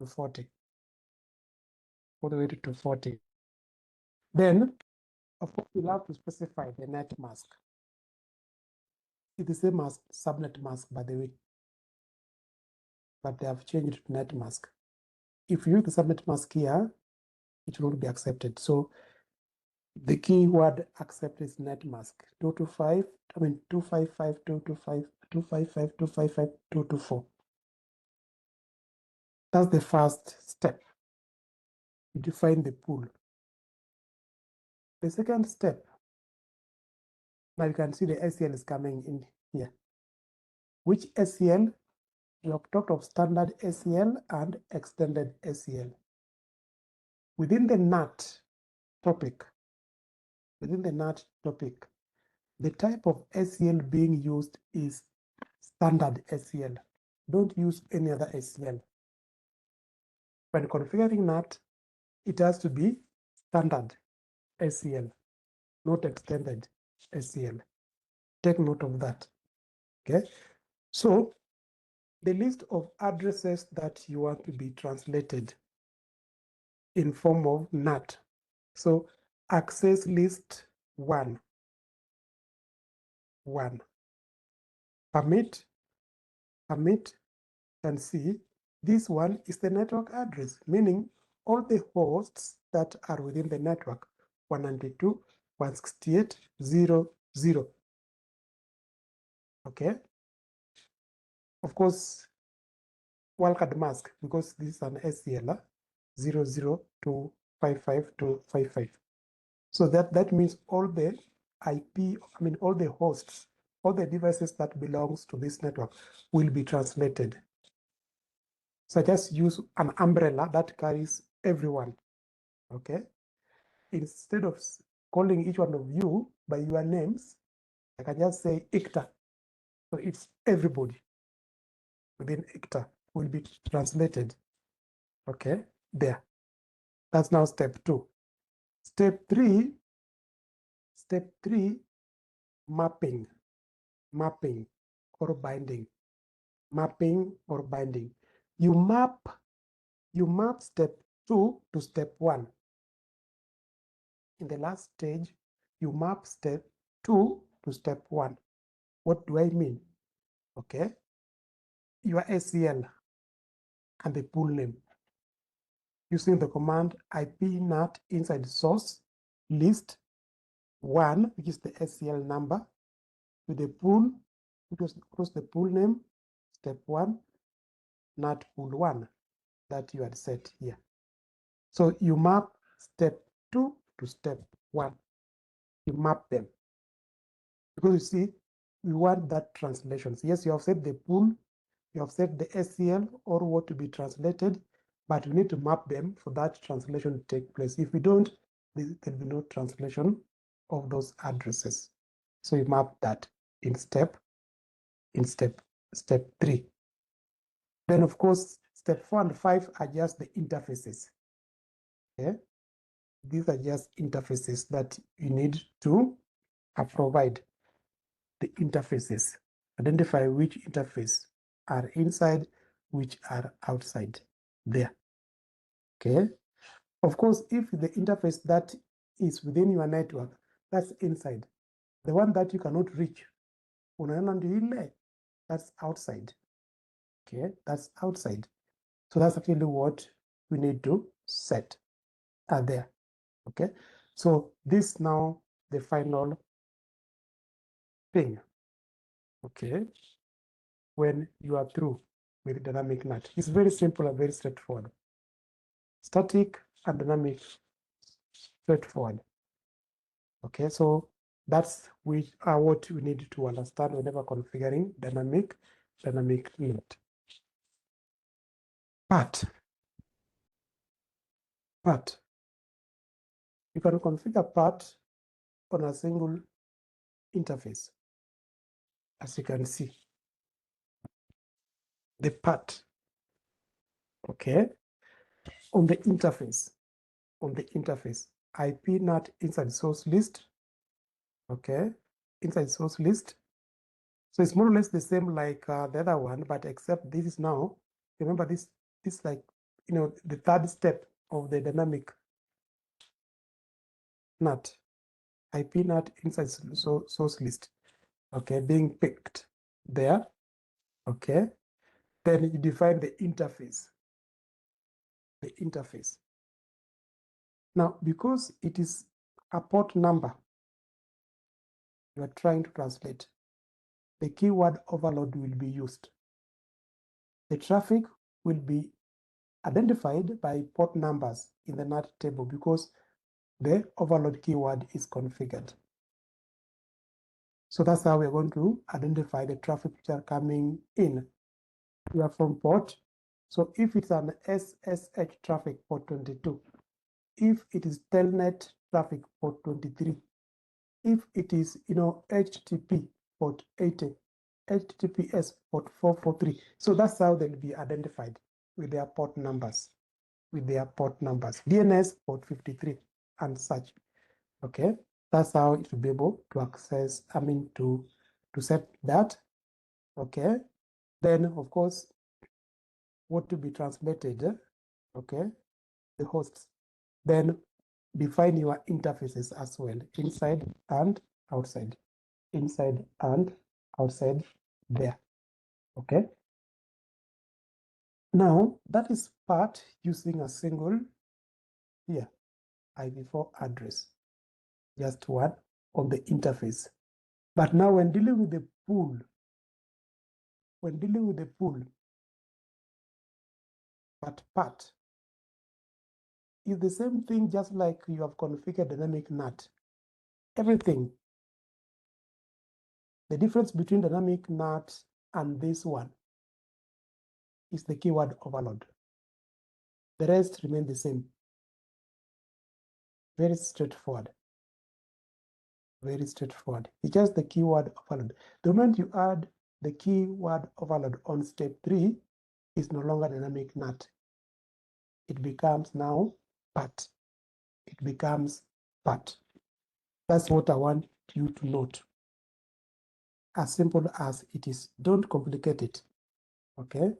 40. All the way to 240. Then, of course, you'll have to specify the net mask. It's the same as subnet mask, by the way, but they have changed to net mask. If you use the subnet mask here, it will not be accepted. So the keyword accepted is net mask 225, 255, 225, 255, 255, 224. That's the first step. You define the pool. The second step, now you can see the SCL is coming in here. Which SCL? We have talked of standard SCL and extended SCL. Within the NAT topic, the type of SCL being used is standard SCL. Don't use any other SCL. When configuring NAT, it has to be standard SCL, not extended SCL. Take note of that, okay? So the list of addresses that you want to be translated in form of NAT. So access list 1. Permit, and see, this one is the network address, meaning all the hosts that are within the network, 192.168.0.0. Okay? Of course, wildcard mask, because this is an SCL, 00255.255. So that means all the IP, all the hosts, all the devices that belongs to this network will be translated. So I just use an umbrella that carries everyone, okay? Instead of calling each one of you by your names, I can just say ICTA. So it's everybody within ICTA will be translated, okay? There. That's now step 2. Step 3, mapping or binding. You map step 2 to step 1. In the last stage, you map step 2 to step 1. What do I mean? Okay, your SCL and the pool name. Using the command ipnat inside source list 1, which is the SCL number, with the pool, which was the pool name, step 1, nat pool 1 that you had set here. So you map step 2 to step 1. You map them. Because you see, we want that translation. So yes, you have set the pool, you have set the SCL or what to be translated, but we need to map them for that translation to take place. If we don't, there will be no translation of those addresses. So you map that in step 3. Then of course, step 4 and 5 are just the interfaces. Okay, these are just interfaces that you need to provide. The interfaces, identify which interface are inside, which are outside there. Okay, of course, if the interface that is within your network, that's inside. The one that you cannot reach, that's outside. Okay, that's outside. So that's actually what we need to set there. Okay, so this now the final thing. Okay, when you are through with dynamic NAT, it's very simple and very straightforward. Static and dynamic, straightforward. Okay, so that's what we need to understand whenever configuring dynamic NAT. But you can configure part on a single interface, as you can see. The part, okay, on the interface, IP NAT inside source list, okay, inside source list. So it's more or less the same like the other one, but except this is now, remember this like, you know, the third step of the dynamic NAT, IP NAT inside source list, okay, being picked there, okay. Then you define the interface, Now, because it is a port number you are trying to translate, the keyword overload will be used. The traffic will be identified by port numbers in the NAT table because the overload keyword is configured. So that's how we're going to identify the traffic which are coming in. We are from port. So if it's an SSH traffic port 22, if it is telnet traffic port 23, if it is, you know, HTTP port 80, HTTPS port 443. So that's how they'll be identified with their port numbers, DNS port 53 and such. Okay, that's how it will be able to access, to set that. Okay, then of course, what to be translated, okay, the hosts. Then define your interfaces as well, inside and outside, there. Okay, now that is part using a single here IPv4 address, just one on the interface. But now when dealing with the pool, but part is the same thing, just like you have configured dynamic NAT. Everything. The difference between dynamic NAT and this one is the keyword overload. The rest remain the same. Very straightforward. It's just the keyword overload. The moment you add the keyword overload on step 3, it's no longer dynamic NAT. It becomes now part. That's what I want you to note. As simple as it is. Don't complicate it. Okay?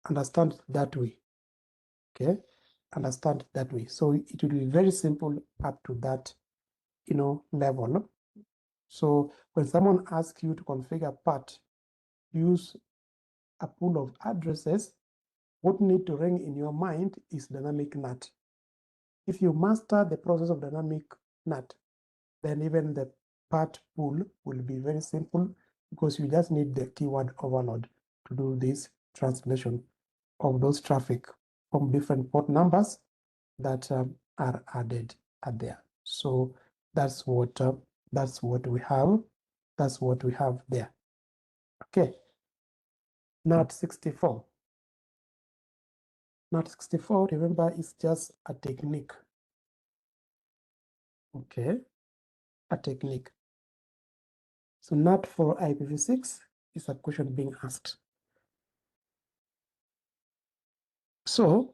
Understand that way. Okay? Understand that way. So it will be very simple up to that, you know, level. So when someone asks you to configure part, use a pool of addresses, what need to ring in your mind is dynamic NAT. If you master the process of dynamic NAT, then even the part pool will be very simple because you just need the keyword overload to do this translation of those traffic from different port numbers that are added there. So that's what we have. That's what we have there. Okay. NAT 64. NAT 64, remember, is just a technique. Okay, a technique. So NAT for IPv6 is a question being asked. So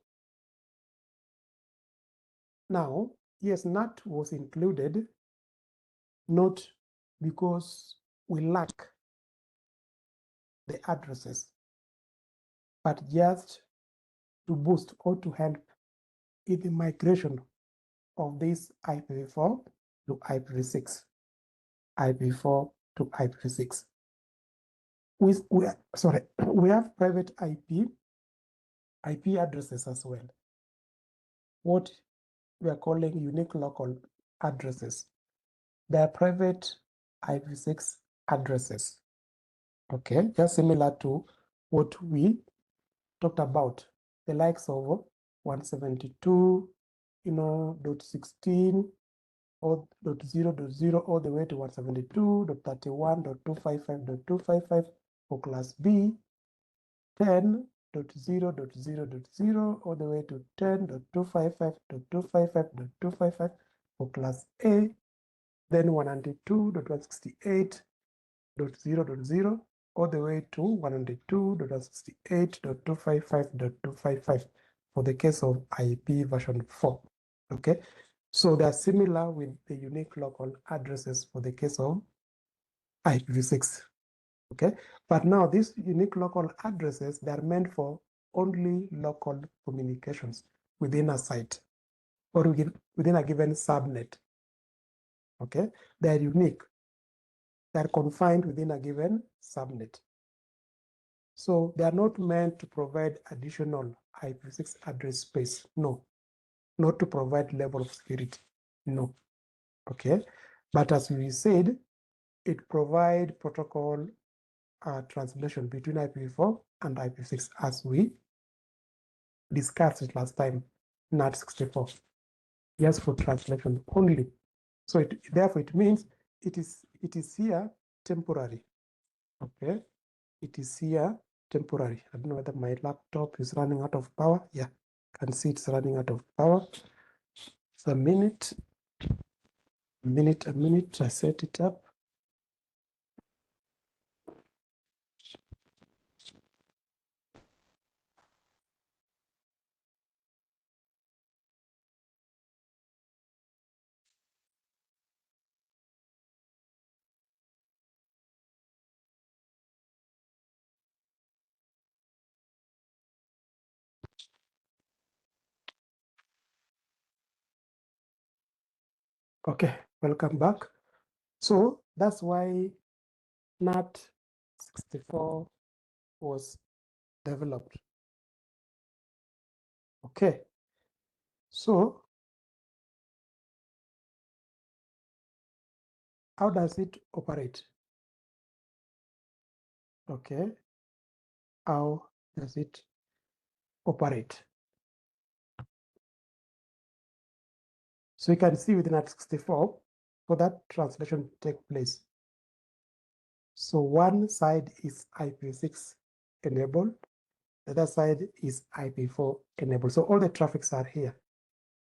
now, yes, NAT was included not because we lack the addresses, but just to boost or to help in the migration of this IPv4 to IPv6, IPv4 to IPv6. sorry, we have private IP addresses as well. What we are calling unique local addresses. They are private IPv6 addresses. Okay, just similar to what we talked about, the likes of 172, .16 or .0.0 all the way to 172.31.255.255 for class B, 10.0.0.0 all the way to 10.255.255.255 for class A, then 192.168.0.0 all the way to 192.168.255.255 for the case of IP version 4. Okay, so they are similar with the unique local addresses for the case of IPv6. Okay, but now these unique local addresses, they are meant for only local communications within a site or within a given subnet. Okay, they are unique. They are confined within a given subnet. So they are not meant to provide additional IPv6 address space. No, not to provide level of security. No. Okay, but as we said, it provides protocol translation between IPv4 and IPv6 as we discussed it last time, NAT64. Yes, for translation only. So therefore it means it is here temporary. Okay, it is here temporary. I don't know whether my laptop is running out of power. Yeah, can see it's running out of power. It's a minute. I set it up. Okay, welcome back. So that's why NAT64 was developed. Okay, so how does it operate? Okay, how does it operate? So you can see within NAT64 for that translation to take place. So one side is IPv6 enabled, the other side is IP4 enabled. So all the traffics are here.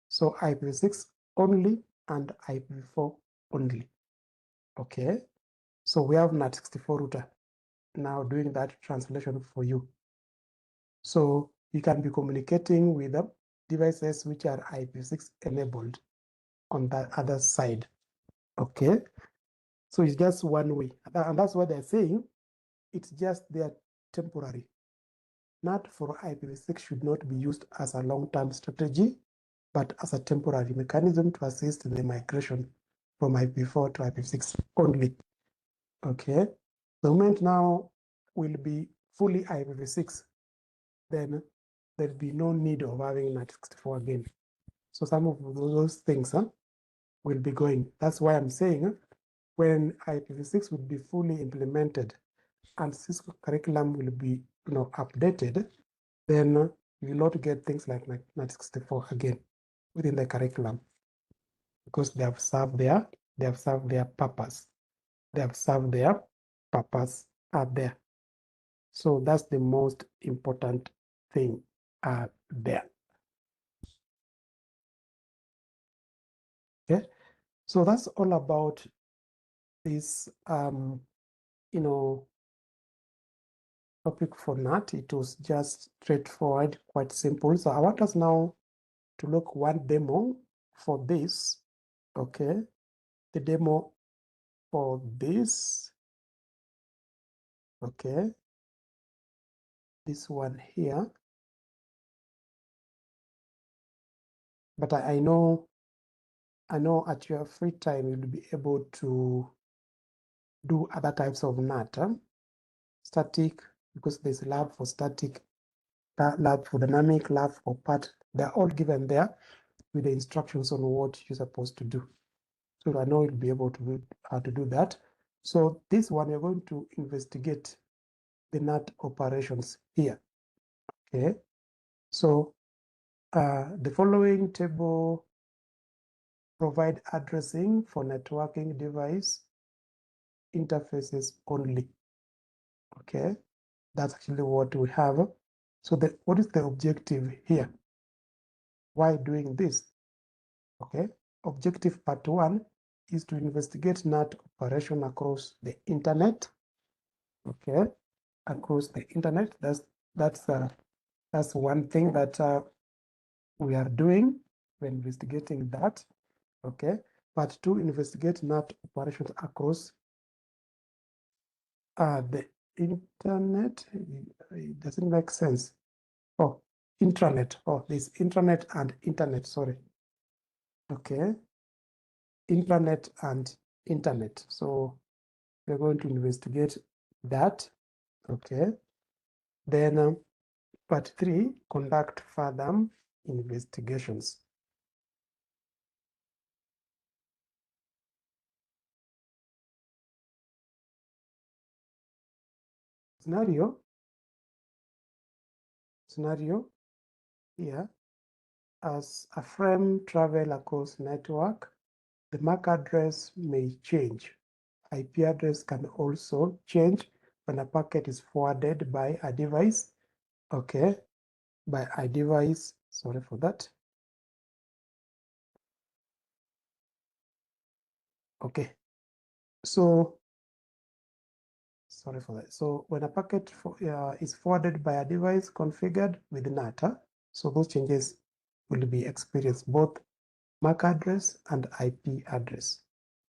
So IPv6 only and IPv4 only. Okay, so we have NAT64 router now doing that translation for you. So you can be communicating with the devices which are IPv6 enabled on the other side. Okay, so it's just one way, and that's what they're saying. It's just there temporary. NAT for IPv6 should not be used as a long-term strategy, but as a temporary mechanism to assist the migration from IPv4 to IPv6 only. Okay, the moment now will be fully IPv6, then there'll be no need of having NAT64 again. So some of those things will be going. That's why I'm saying when IPv6 will be fully implemented and Cisco curriculum will be updated, then you will not get things like NAT64 again within the curriculum because they have served their purpose. They have served their purpose out there. So that's the most important thing there. Okay, so that's all about this topic for NAT. It was just straightforward, quite simple. So I want us now to look one demo for this. Okay, the demo for this. Okay, this one here. But I know at your free time you'll be able to do other types of NAT. static, because there's lab for static, lab for dynamic, lab for part. They're all given there with the instructions on what you're supposed to do. So I know you'll be able to do how to do that. So this one, you're going to investigate the NAT operations here. Okay. So the following table provide addressing for networking device interfaces only. Okay, that's actually what we have. So what is the objective here? Why doing this? Okay, objective part 1 is to investigate NAT operation across the internet. Okay, across the internet. That's one thing that we are doing. We're investigating that. Okay, part 2, investigate NAT operations across the internet. It doesn't make sense. Oh, intranet. Oh, this intranet and internet, sorry. Okay, intranet and internet. So we're going to investigate that. Okay, then part 3, conduct further investigations. Scenario here, as a frame travel across network, the MAC address may change. IP address can also change when a packet is forwarded by a device. Okay, by a device, sorry for that. Okay, so sorry for that. So when a packet is forwarded by a device configured with NAT, so those changes will be experienced, both MAC address and IP address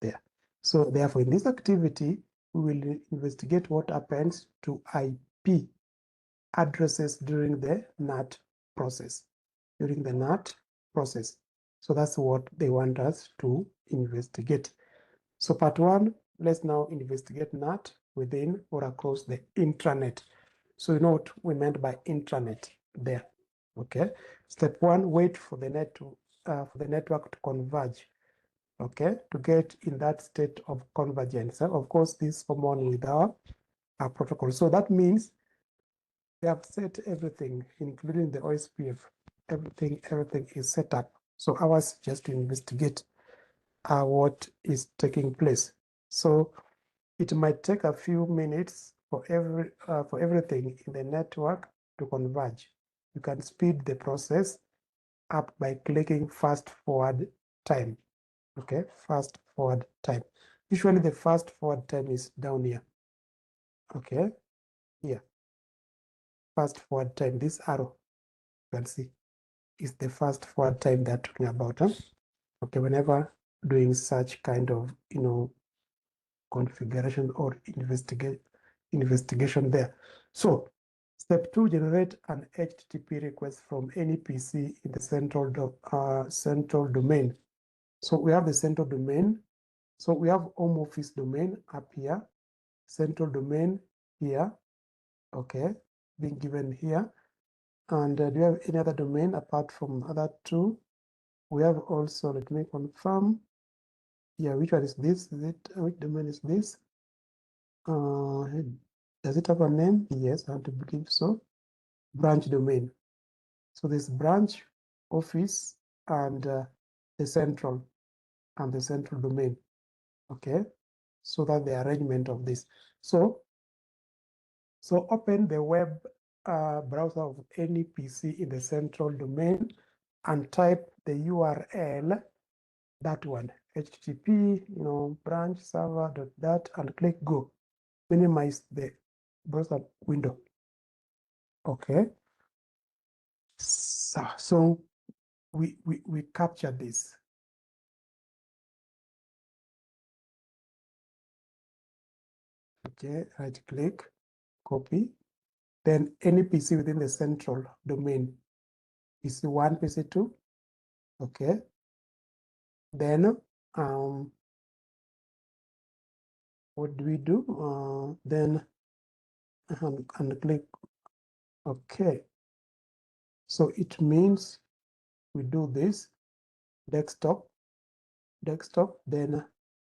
there. So therefore, in this activity, we will investigate what happens to IP addresses during the NAT process. So that's what they want us to investigate. So part 1, let's now investigate NAT within or across the intranet. So you know what we meant by intranet there. Okay. Step 1, wait for the network to converge. Okay, to get in that state of convergence. Of course, this is common with our protocol. So that means they have set everything, including the OSPF. Everything is set up. So ours just to investigate what is taking place. So it might take a few minutes for everything in the network to converge. You can speed the process up by clicking fast forward time. Okay, fast forward time. Usually the fast forward time is down here. Okay, here. Fast forward time, this arrow, you can see, is the fast forward time they're talking about. Okay, whenever doing such kind of, configuration or investigation there. So step 2, generate an HTTP request from any PC in the central domain. So we have the central domain. So we have home office domain up here, central domain here, okay, being given here. And do you have any other domain apart from other two? We have also, let me confirm. Yeah, which one is this? Which domain is this? Does it have a name? Yes, I have to believe so. Branch domain. So this branch, office, and the central domain. Okay, so that's the arrangement of this. So open the web browser of any PC in the central domain and type the URL, that one, HTTP, branch server .dat, and click go. Minimize the browser window. Okay. So we capture this. Okay, right click, copy. Then any PC within the central domain, PC1, PC2. Okay. Then what do we do? Then and click OK. So it means we do this desktop, then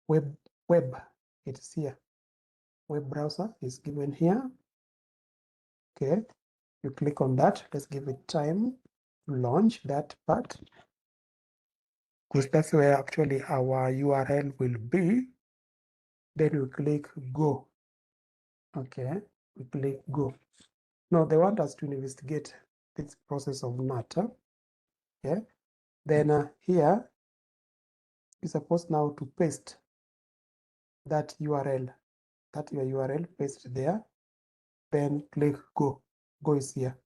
web, it's here. Web browser is given here. Okay, you click on that. Let's give it time to launch that part, because that's where actually our URL will be. Then we click go. Okay, we click go. Now they want us to investigate this process of NAT. Okay, then here you're supposed now to paste that URL, that your URL, paste there. Then click go. Go is here.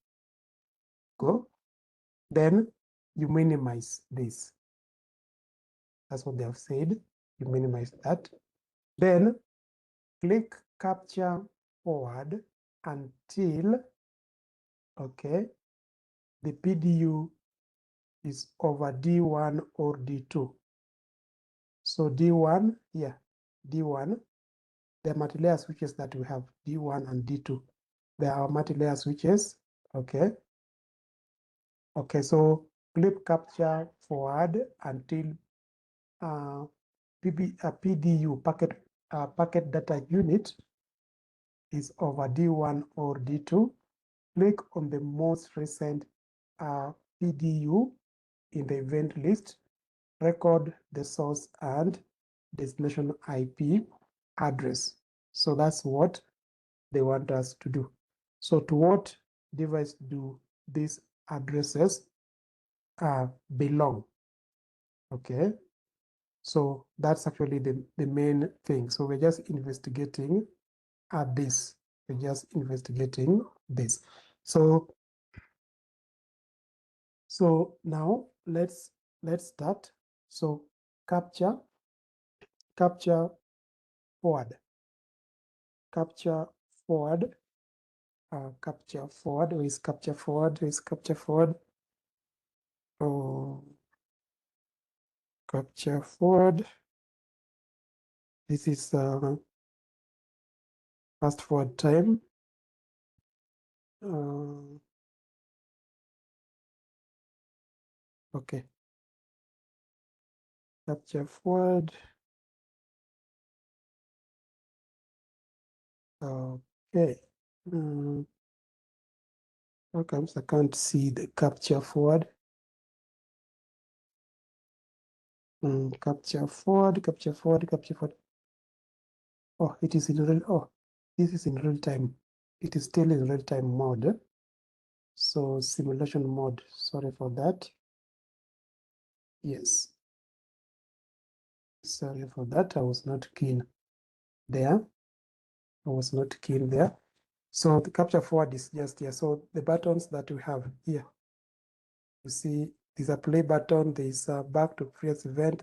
Go. Then you minimize this. That's what they have said. You minimize that. Then click capture forward until, okay, the PDU is over D1 or D2. So D1, yeah, D1, the multi-layer switches that we have, D1 and D2. There are multi-layer switches, okay? Okay, so click capture forward until PDU, packet data unit, is over D1 or D2. Click on the most recent PDU in the event list, record the source and destination IP address. So that's what they want us to do. So to what device do these addresses belong? Okay, so that's actually the main thing. So we're just investigating this. We're just investigating this. So now let's start. So capture forward, capture forward, capture forward. Where is capture forward? Where is capture forward? Oh, capture forward. This is fast forward time. Okay, capture forward. Okay. How comes I can't see the capture forward? Capture forward, capture forward, capture forward. Oh, it is in real. Oh, this is in real time. It is still in real time mode. So simulation mode. Sorry for that. Yes. Sorry for that. I was not keen there. I was not keen there. So the capture forward is just here. So the buttons that we have here, you see, there's a play button. There's a back to previous event.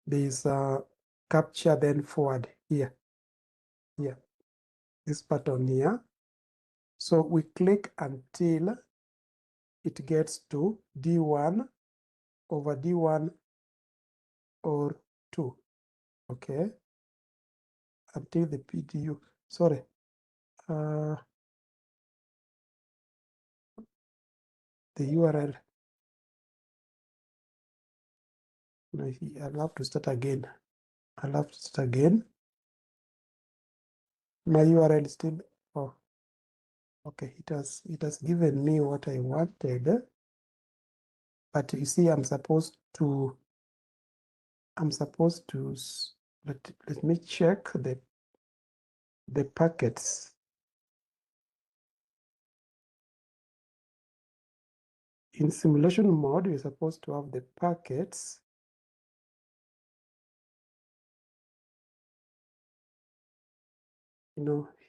There's a capture then forward here. Here, this button here. So we click until it gets to D1 over D1 or 2. Okay, until the PDU. Sorry. The URL. I'll have to start again. I'll have to start again. My URL is still. Oh, okay. It has given me what I wanted, but you see, I'm supposed to. Let me check the packets. In simulation mode, you're supposed to have the packets.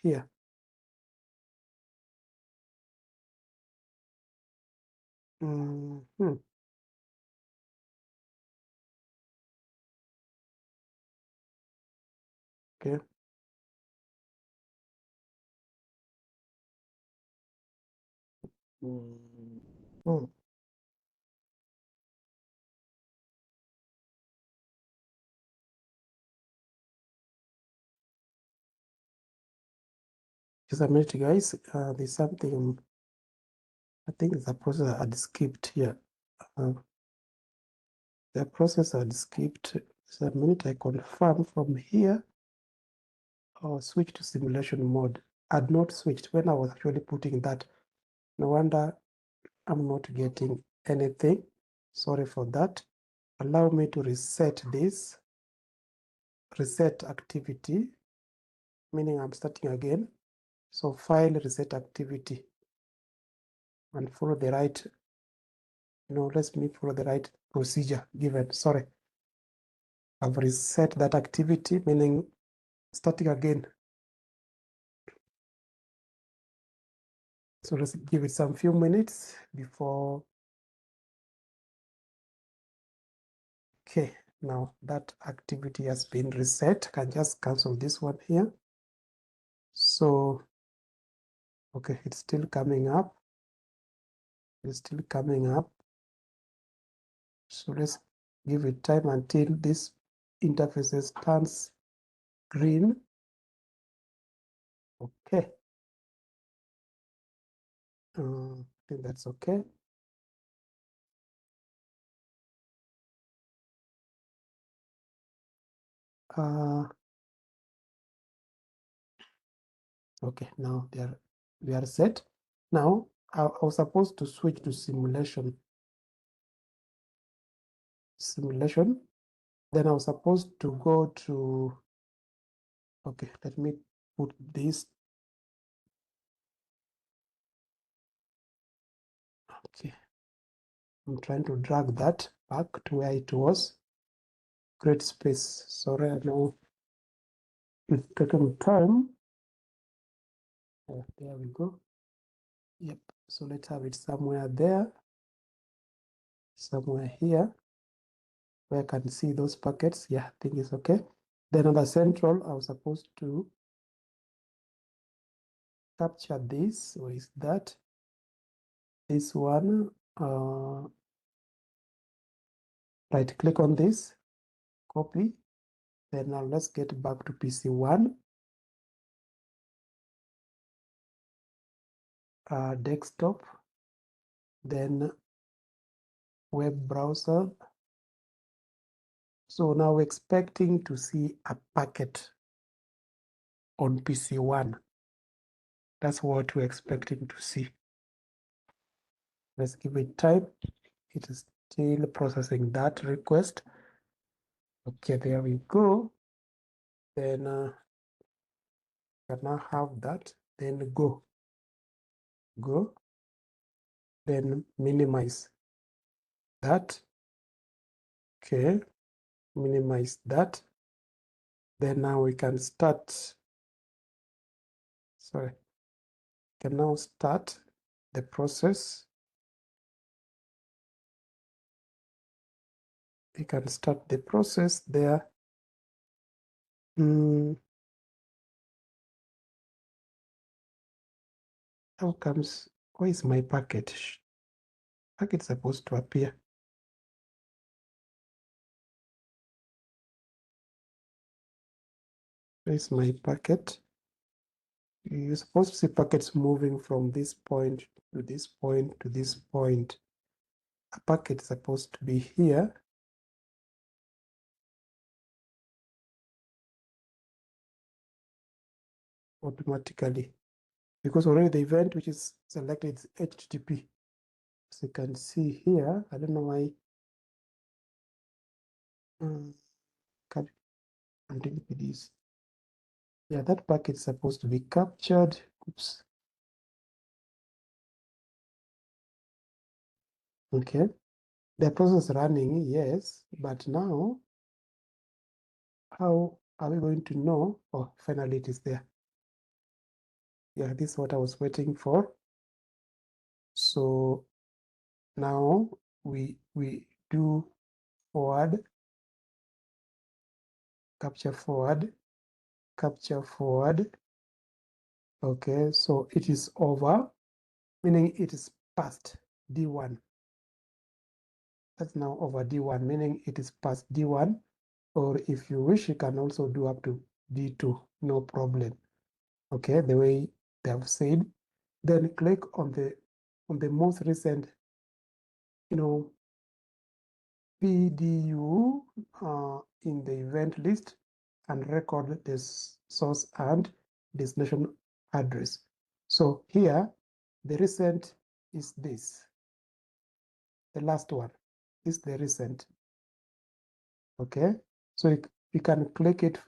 Here. Okay. Just a minute, guys. There's something, I think the process had skipped here. The process had skipped. Just a minute, I confirm from here. Or switch to simulation mode. I'd not switched when I was actually putting that. No wonder I'm not getting anything. Sorry for that. Allow me to reset this. Reset activity, meaning I'm starting again. So file reset activity and follow the right, let me follow the right procedure given. Sorry. I've reset that activity, meaning starting again. So let's give it some few minutes before. Okay, now that activity has been reset. I can just cancel this one here. So, okay, it's still coming up. It's still coming up. So let's give it time until this interface turns green. Okay. I think that's okay. Okay, now we are set. Now I was supposed to switch to simulation. Then I was supposed to go to, okay, let me put this. Okay, I'm trying to drag that back to where it was. Create space. Sorry, I know it's taking time. There we go. Yep. So let's have it somewhere there, somewhere here, where I can see those packets. Yeah, I think it's okay. Then on the central, I was supposed to capture this. Where is that? This one. Right click on this, copy. Then now let's get back to PC1. Desktop. Then web browser. So now we're expecting to see a packet on PC1. That's what we're expecting to see. Let's give it time. It is still processing that request. Okay, there we go. Then can now have that. Then go. Then minimize that. Okay, minimize that. Then now we can start. Sorry, can now start the process. We can start the process there. How comes, where is my packet? Packet's supposed to appear. Where is my packet? You're supposed to see packets moving from this point to this point to this point. A packet is supposed to be here. Automatically, because already the event which is selected is HTTP. So you can see here, I don't know why. Can't delete this. Yeah, that packet is supposed to be captured. Oops. Okay. The process running, yes, but now how are we going to know? Oh, finally it is there. Yeah, this is what I was waiting for. So now we do forward, capture forward, capture forward. Okay, so it is over, meaning it is past D1. That's now over D1, meaning it is past D1. Or if you wish, you can also do up to D2, no problem. Okay, the way they have said. Then click on the most recent, PDU in the event list and record this source and destination address. So here, the recent is this. The last one is the recent. Okay, so you can click it.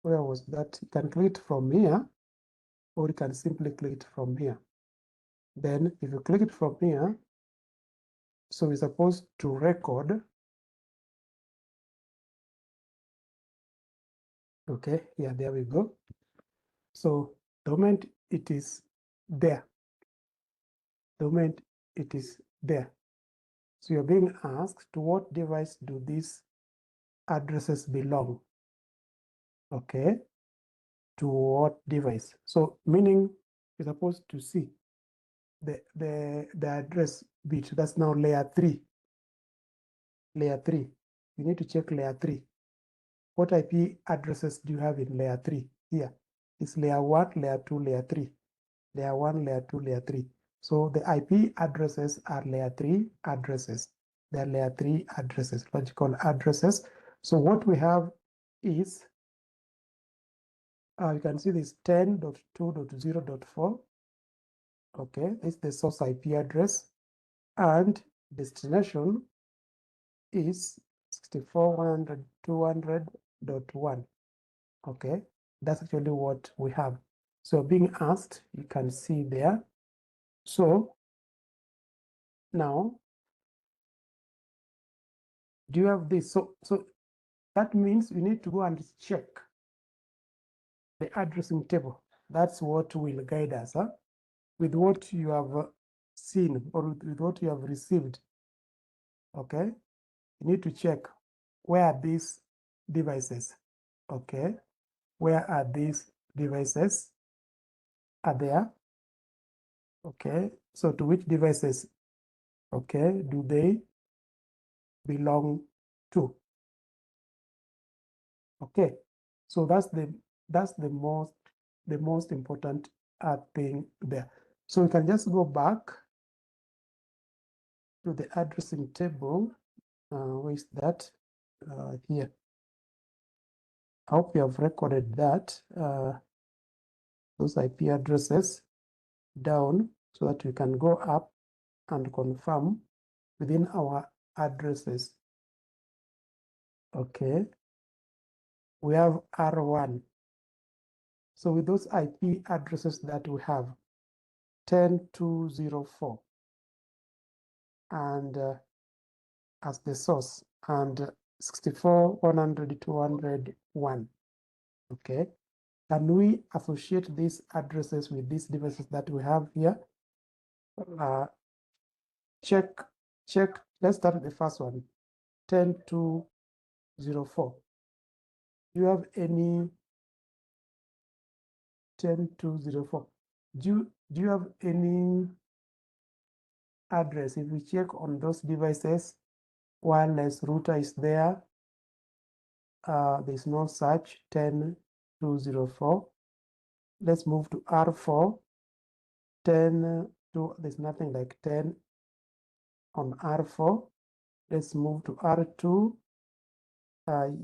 Where was that? You can click it from here, or you can simply click it from here. Then if you click it from here, so we're supposed to record. Okay, yeah, there we go. So the moment it is there, the moment it is there. So you're being asked, to what device do these addresses belong? Okay, to what device? So meaning you're supposed to see the address bit. That's now layer 3. Layer 3. You need to check layer 3. What IP addresses do you have in layer 3? Here. It's layer 1, layer 2, layer 3. Layer 1, layer 2, layer 3. So the IP addresses are layer 3 addresses. They're layer 3 addresses, logical addresses. So what we have is, you can see this 10.2.0.4. Okay, this is the source IP address, and destination is 64.100.200.1. Okay, that's actually what we have. So being asked, you can see there. So now, do you have this? So that means you need to go and check the addressing table. That's what will guide us, with what you have seen or with what you have received. Okay, you need to check, where are these devices? Okay, where are these devices? Are there? Okay, so to which devices, okay, do they belong to? Okay, so that's the most important thing there. So we can just go back to the addressing table. Where is that? Here. I hope you have recorded that, those IP addresses down, so that we can go up and confirm within our addresses. Okay, we have R1. So with those IP addresses that we have, 10.2.0.4 and as the source, and 64.100.200.1. Okay, can we associate these addresses with these devices that we have here? Check. Let's start with the first one, 10.2.0.4. Do you have any 10.2.0.4? Do you have any address? If we check on those devices, wireless router is there. There's no such 10.2.0.4. Let's move to R4. 10.2, there's nothing like 10 on R4. Let's move to R2.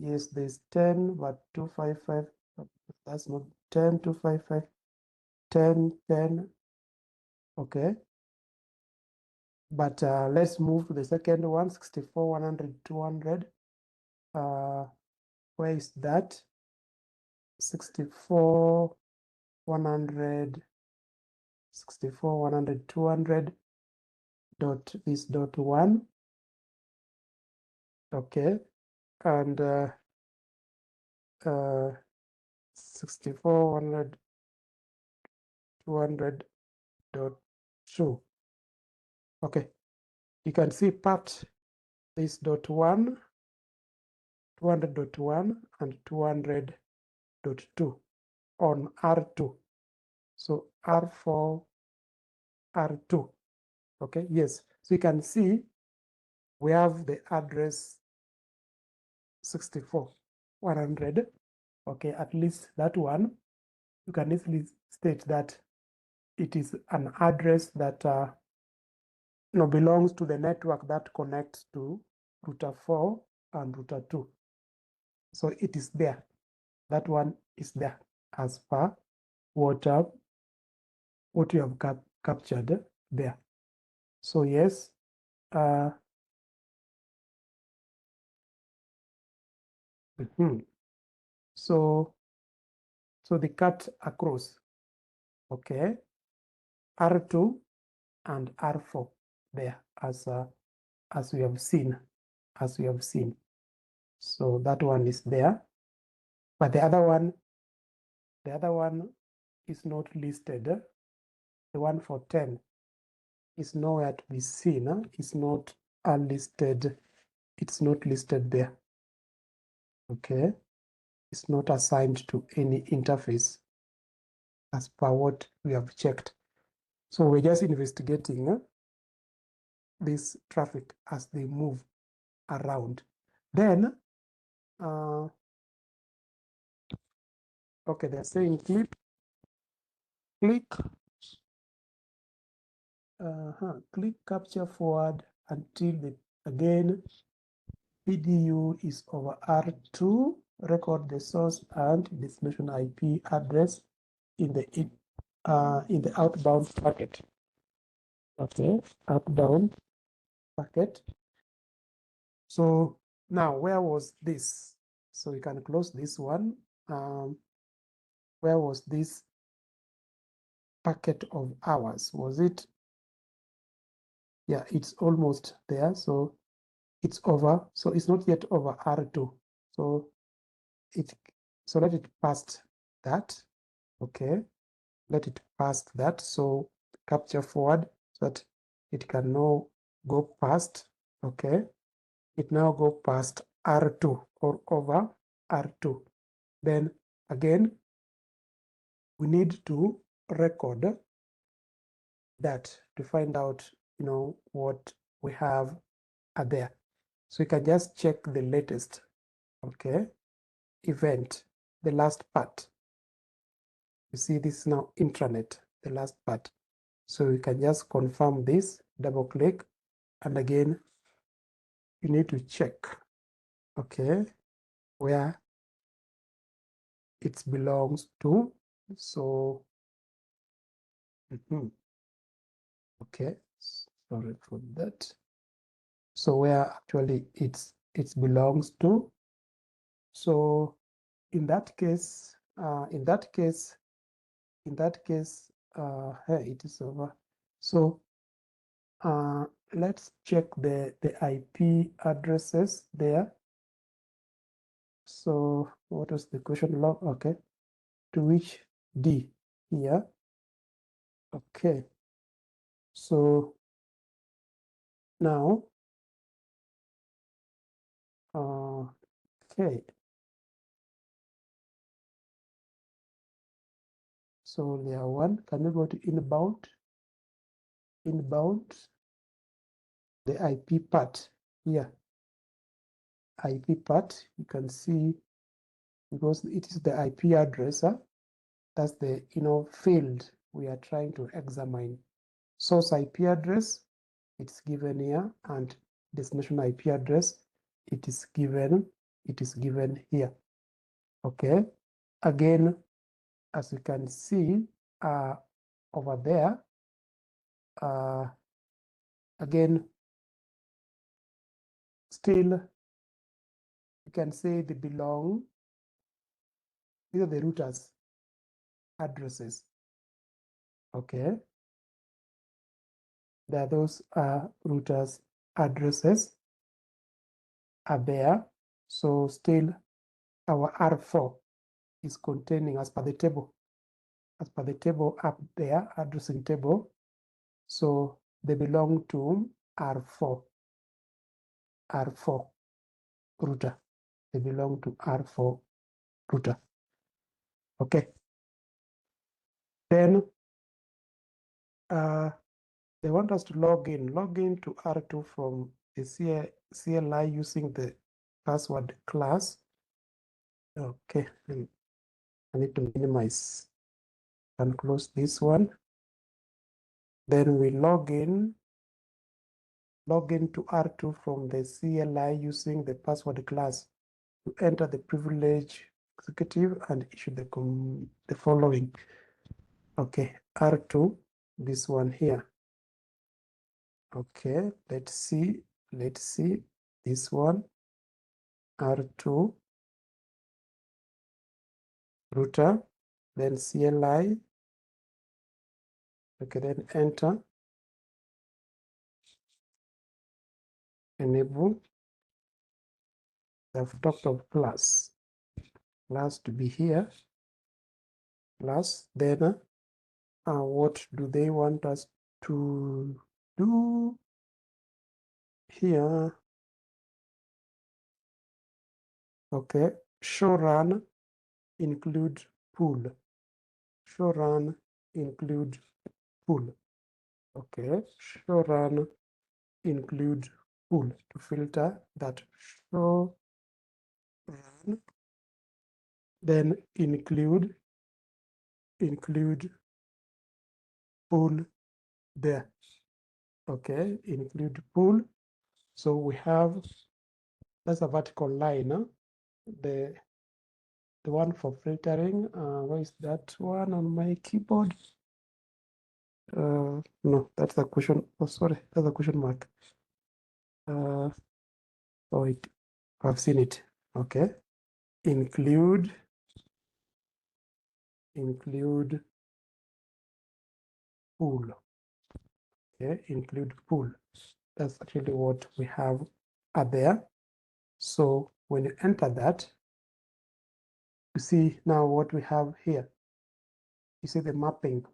Yes, there's 10, but 255. That's not 10, 255, 10, 10. Okay. But let's move to the second one, 64.100.200. Where is that? 64.100, 64.100.200 dot this dot 1. Okay, and 64.100.200.2. Okay, you can see part this dot 1, 200.1 and 200.2 on R2. So R4, R2. Okay, yes. So you can see we have the address 64.100. Okay, at least that one. you can easily state that it is an address that belongs to the network that connects to router 4 and router 2. So it is there. That one is there as per what you have captured there. So yes, so the cut across, okay, R2 and R4 there as we have seen, So that one is there, but the other one is not listed. The one for 10 is nowhere to be seen. It's not listed. It's not listed there. Okay, it's not assigned to any interface as per what we have checked. So we're just investigating this traffic as they move around. Then, okay, they're saying click capture forward until again PDU is over R2, record the source and destination IP address in the outbound packet. Okay, outbound packet. So now where was this? So you can close this one. Where was this packet of ours? Was it? Yeah, it's almost there. So it's over. So it's not yet over R2. So let it past that. Okay, let it past that. So capture forward so that it can now go past. Okay, it now go past R2 or over R2. Then again, we need to record that to find out, what we have there. So you can just check the latest, okay, event, the last part. You see this is now intranet, the last part. So you can just confirm this, double click, and again, you need to check, okay, where it belongs to. So, okay, sorry for that. So where actually it belongs to. So in that case, hey, it is over. So let's check the IP addresses there. So what was the question log? Okay, to which D here? Okay, so now okay, so layer 1, can you go to inbound, the IP part here, IP part, you can see, because it is the IP address, that's the field we are trying to examine. Source IP address, it's given here, and destination IP address, it is given here. Okay, again, as you can see over there, again, still you can say they belong, these are the routers addresses. Okay, there those routers addresses are there. So still our R4 is containing, as per the table up there, addressing table. So they belong to R4 router. They belong to R4 router. Okay. Then they want us to log in to R2 from the CLI using the password class. Okay, I need to minimize and close this one. Then we log in to R2 from the CLI using the password class to enter the privilege executive and issue the following. Okay, R2, this one here. Okay, let's see this one, R2, router, then CLI. Okay, then enter, enable. I've talked of class to be here, class. Then what do they want us to do here? Okay, show run include pool. Show run include pool. Okay, show run include pool to filter that show run, then include pool there. Okay, include pool. So we have, that's a vertical line, huh? The one for filtering. Where is that one on my keyboard? No, that's a question. Oh, sorry, that's a question mark. Oh, I've seen it. Okay, include pool. Okay, include pool. That's actually what we have there. So when you enter that, you see now what we have here. You see the mapping.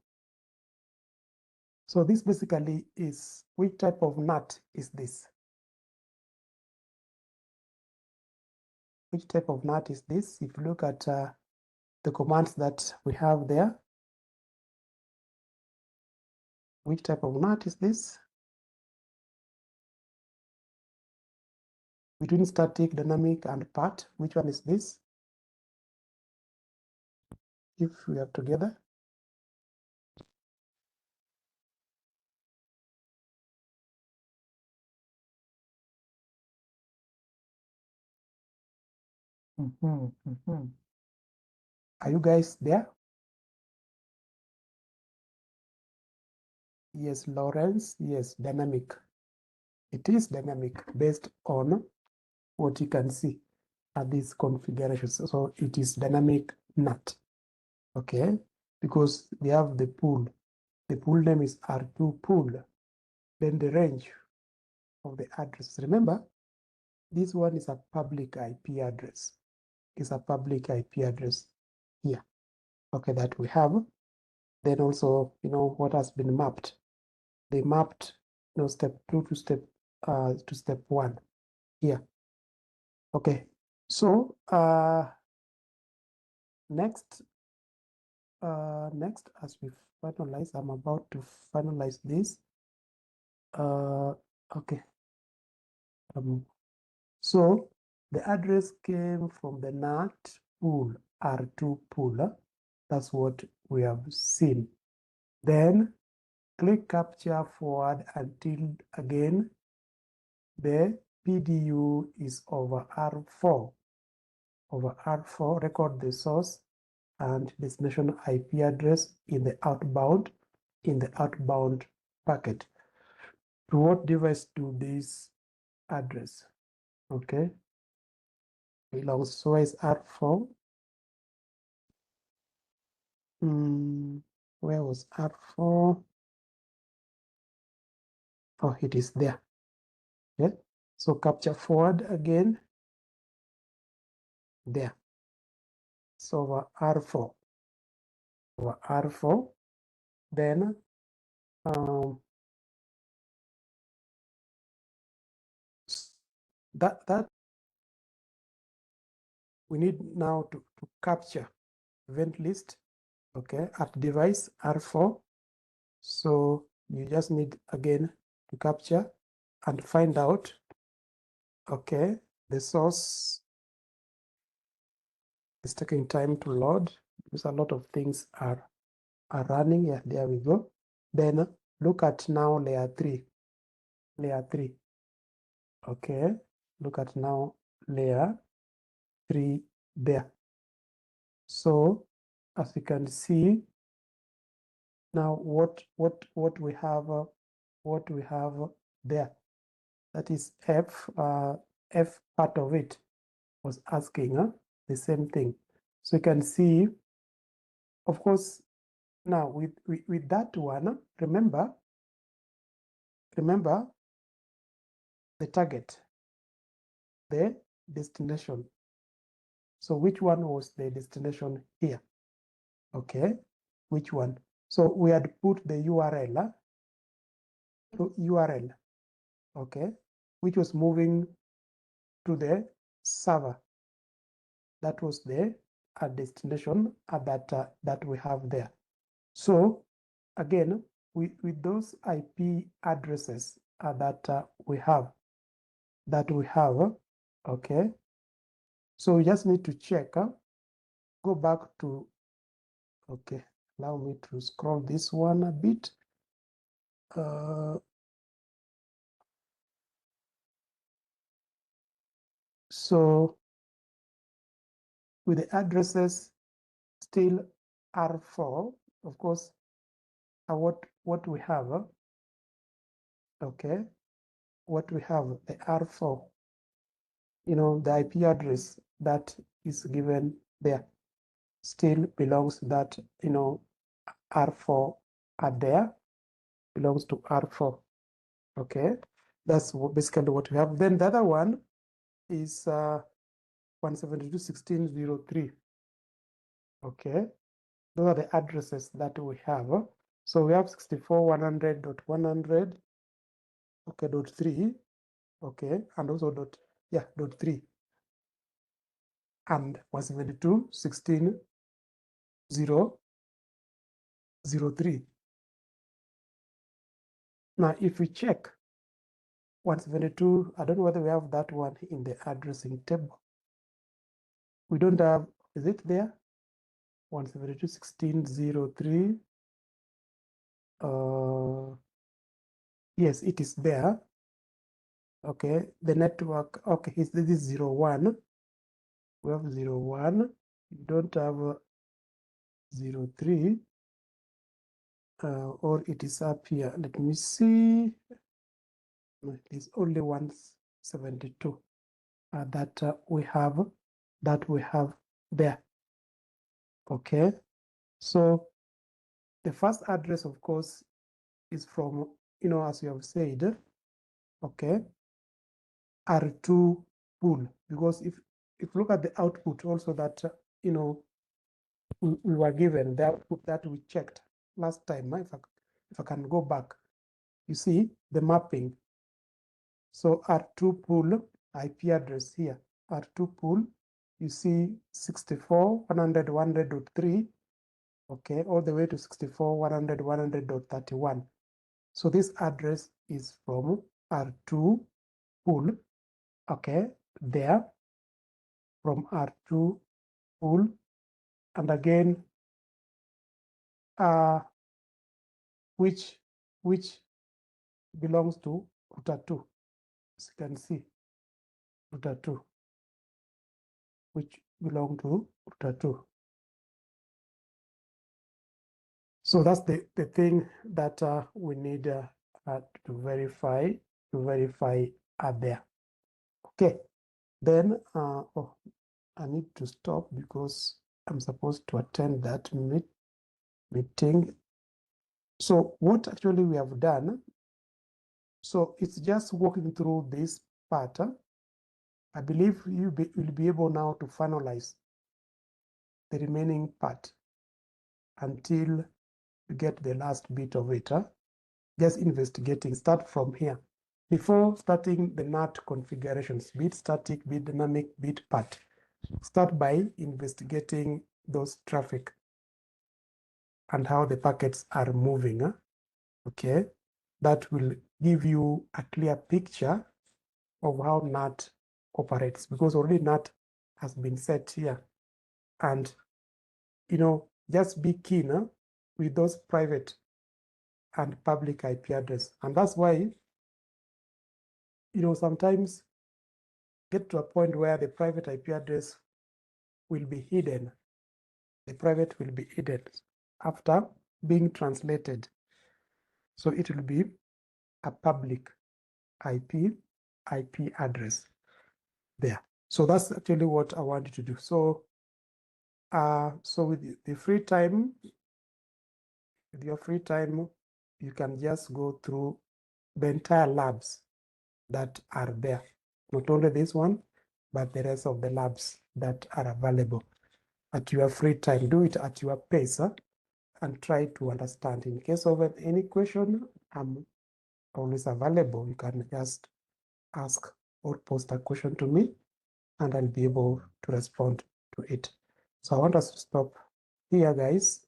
So this basically is, which type of NAT is this? Which type of NAT is this? If you look at the commands that we have there, which type of NAT is this? Between static, dynamic, and part, which one is this? If we are together. Are you guys there? Yes, Lawrence. Yes, dynamic. It is dynamic based on what you can see at these configurations. So it is dynamic NAT. Okay, because we have the pool. The pool name is R2 pool. Then the range of the address. Remember, this one is a public IP address. It's a public IP address here. Okay, that we have. Then also, what has been mapped. They mapped, step 2 to step 1 here. Okay, so next, as we finalize, I'm about to finalize this. Okay. So the address came from the NAT pool, R2 pool. That's what we have seen. Then click capture forward until again the PDU is over R4. Over R4, record the source and destination IP address in the outbound packet. To what device do this address? Okay, belongs, so is R4. Where was R4? Oh, it is there. Yeah. So capture forward again. There. So over R4. Over R4. Then that we need now to capture event list. Okay, at device R4. So you just need again to capture and find out, okay, the source is taking time to load because a lot of things are are running. Yeah, there we go. Then look at now layer 3. Layer 3. Okay. Look at now layer 3 there. So as you can see, now what we have there, that is F part of it was asking the same thing. So you can see, of course, now with that one, remember the target, the destination. So which one was the destination here? Okay, which one? So we had put the URL, okay, which was moving to the server. That was the destination that we have there. So again, with those IP addresses that we have, okay. So we just need to check. Go back to, okay. Allow me to scroll this one a bit. So with the addresses still R4, of course, what we have, okay, what we have, the R4, the IP address that is given there still belongs to that, R4 are there, belongs to R4, okay. That's basically what we have. Then the other one is 172.16.03, okay. Those are the addresses that we have. So we have 64.100.100, okay, .3, okay, and also .3, and 172.16.003. Now, if we check 172, I don't know whether we have that one in the addressing table. We don't have, is it there? 172.16.03. Yes, it is there. Okay, the network, okay, this is 01. We have 01. We don't have 03. Or it is up here. Let me see. No, it is only 172 that we have there. Okay, so the first address, of course, is from, as you have said, okay, R2 pool, because if you look at the output also that we were given, the output that we checked last time, if I can go back, you see the mapping. So R2 pool IP address here, R2 pool, you see 64.100.100.3, okay, all the way to 64.100.100.31. So this address is from R2 pool, okay, there, from R2 pool, and again, which belongs to router 2, as you can see, router 2, which belong to router 2. So that's the thing that we need to verify there. Okay, then oh, I need to stop because I'm supposed to attend that meeting. So what actually we have done, so it's just walking through this part. I believe you'll be able now to finalize the remaining part until you get the last bit of it. Just investigating, start from here. Before starting the NAT configurations, bit static, bit dynamic, bit part, start by investigating those traffic and how the packets are moving. Okay, that will give you a clear picture of how NAT operates, because already NAT has been set here. And just be keen with those private and public IP address. And that's why, sometimes get to a point where the private IP address will be hidden. The private will be hidden after being translated. So it will be a public IP address there. So that's actually what I wanted to do. So with the free time, with your free time, you can just go through the entire labs that are there. Not only this one, but the rest of the labs that are available at your free time. Do it at your pace, and try to understand. In case of any question, I'm always available. You can just ask or post a question to me, and I'll be able to respond to it. So I want us to stop here, guys,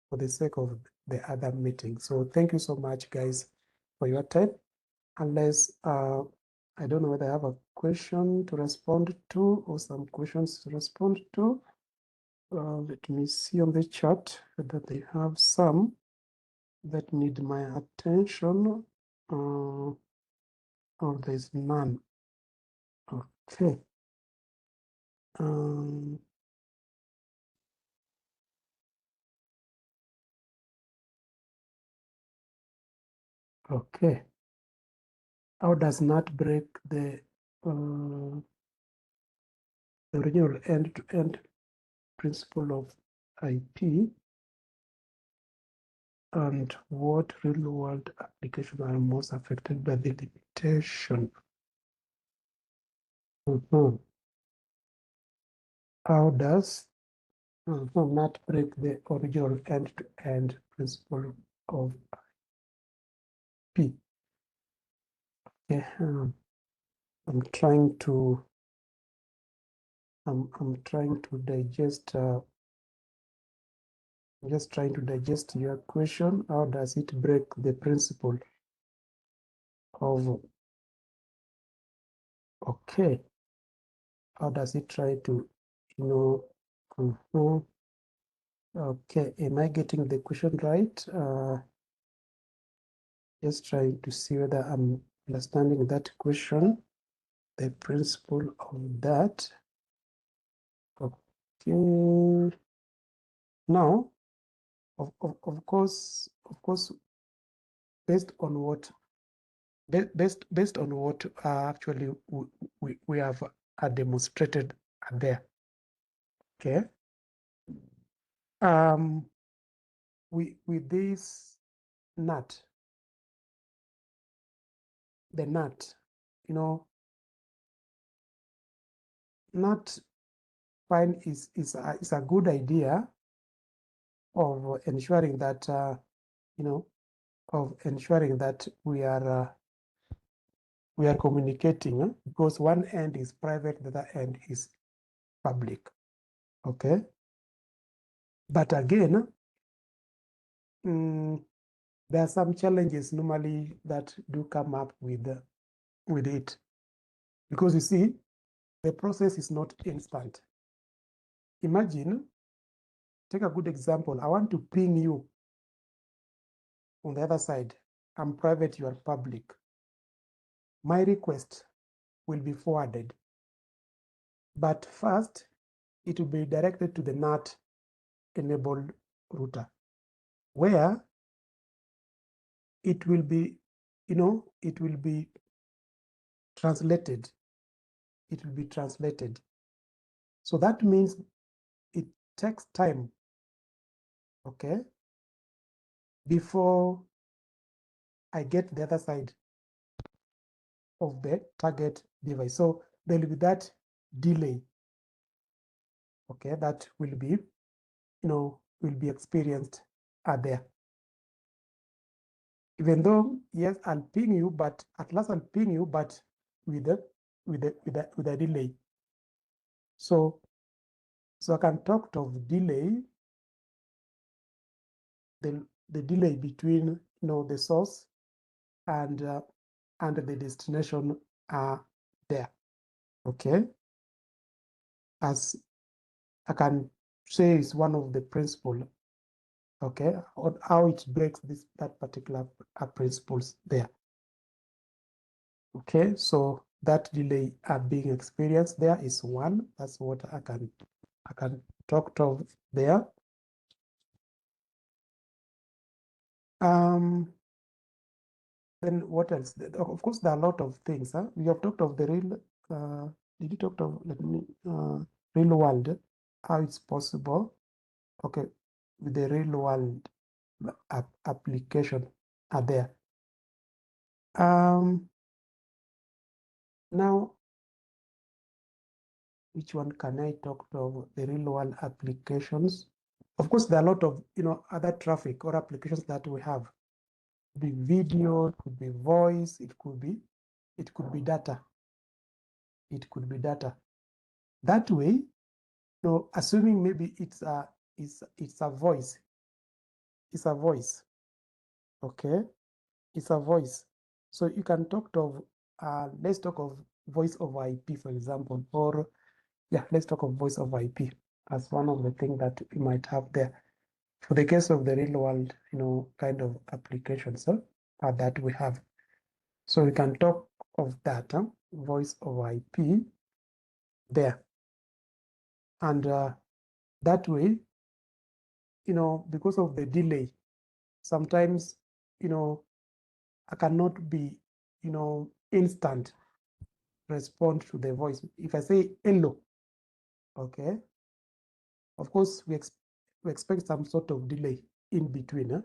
for the sake of the other meeting. So thank you so much, guys, for your time. Unless, I don't know whether I have a question to respond to or some questions to respond to. Let me see on the chat whether they have some that need my attention. Oh, there's none. Okay. Okay. How does NAT break the original end-to-end principle of IP, and what real-world applications are most affected by the limitation? How does NAT break the original end-to-end principle of IP? Okay, I'm trying to digest. I'm just trying to digest your question. How does it break the principle of? Okay. How does it try to, okay, am I getting the question right? Just trying to see whether I'm understanding that question, the principle of that. Okay. Now, of course, based on what actually we have demonstrated there. Okay. With this NAT, the NAT, NAT fine is a good idea of ensuring that we are communicating, because one end is private, the other end is public. Okay. But again, there are some challenges normally that do come up with it, because you see, the process is not instant. Imagine, take a good example. I want to ping you on the other side. I'm private, you are public. My request will be forwarded, but first it will be directed to the NAT enabled router, where it will be, it will be translated. It will be translated. So that means it takes time, okay, before I get the other side of the target device. So there will be that delay, okay, that will be, will be experienced there. Even though, yes, I'll ping you, but at last I'll ping you, but with a delay. So I can talk of delay, the delay between, the source and the destination are there. Okay. As I can say, is one of the principle okay, on how it breaks that particular principles there. Okay, so that delay being experienced there is one. That's what I can talk of there. Then what else? Of course, there are a lot of things. Huh? We have talked of the real. Did you talk of real world? How it's possible? Okay, with the real world application are there. Now, which one can I talk of the real world applications? Of course, there are a lot of other traffic or applications that we have. It could be video, it could be voice, it could be data. It could be data. That way, so assuming maybe it's a voice. It's a voice. Okay. It's a voice. So you can talk of let's talk of voice over IP, for example, or yeah, let's talk of voice over IP as one of the things that we might have there. For the case of the real world, kind of applications that we have. So we can talk of that, voice over IP there. And that way, because of the delay, sometimes, I cannot be, instant respond to the voice. If I say hello, okay, of course, we expect some sort of delay in between,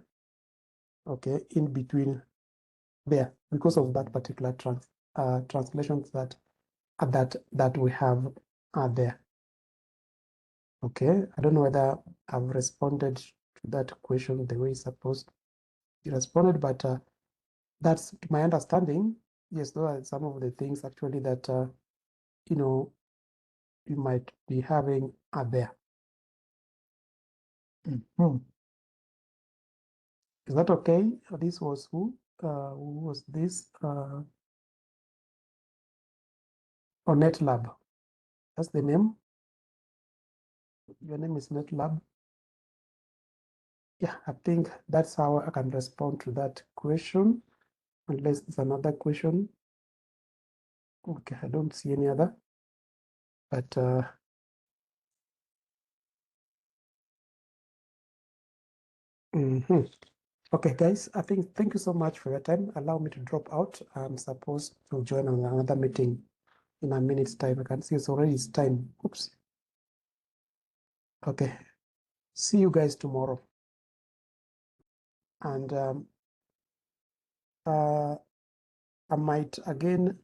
okay, in between there because of that particular translations that we have there. Okay, I don't know whether I've responded to that question the way it's supposed to be responded, but that's to my understanding. Yes, those are some of the things actually that you might be having there. Is that okay? This was who? Who was this? Or NetLab. That's the name. Your name is NetLab. Yeah, I think that's how I can respond to that question. Unless there's another question. Okay, I don't see any other. But okay, guys, I think thank you so much for your time. Allow me to drop out. I'm supposed to join on another meeting in a minute's time. I can see it's already time. Oops. Okay. See you guys tomorrow. And I might again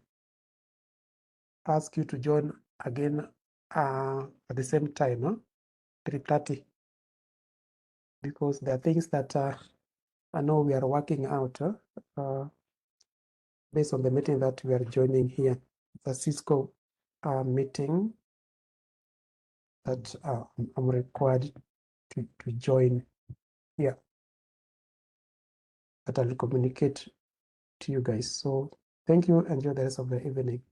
ask you to join again at the same time, 3:30, because there are things that I know we are working out based on the meeting that we are joining here, the Cisco meeting that I'm required to join here, that I'll communicate to you guys. So thank you. Enjoy the rest of the evening.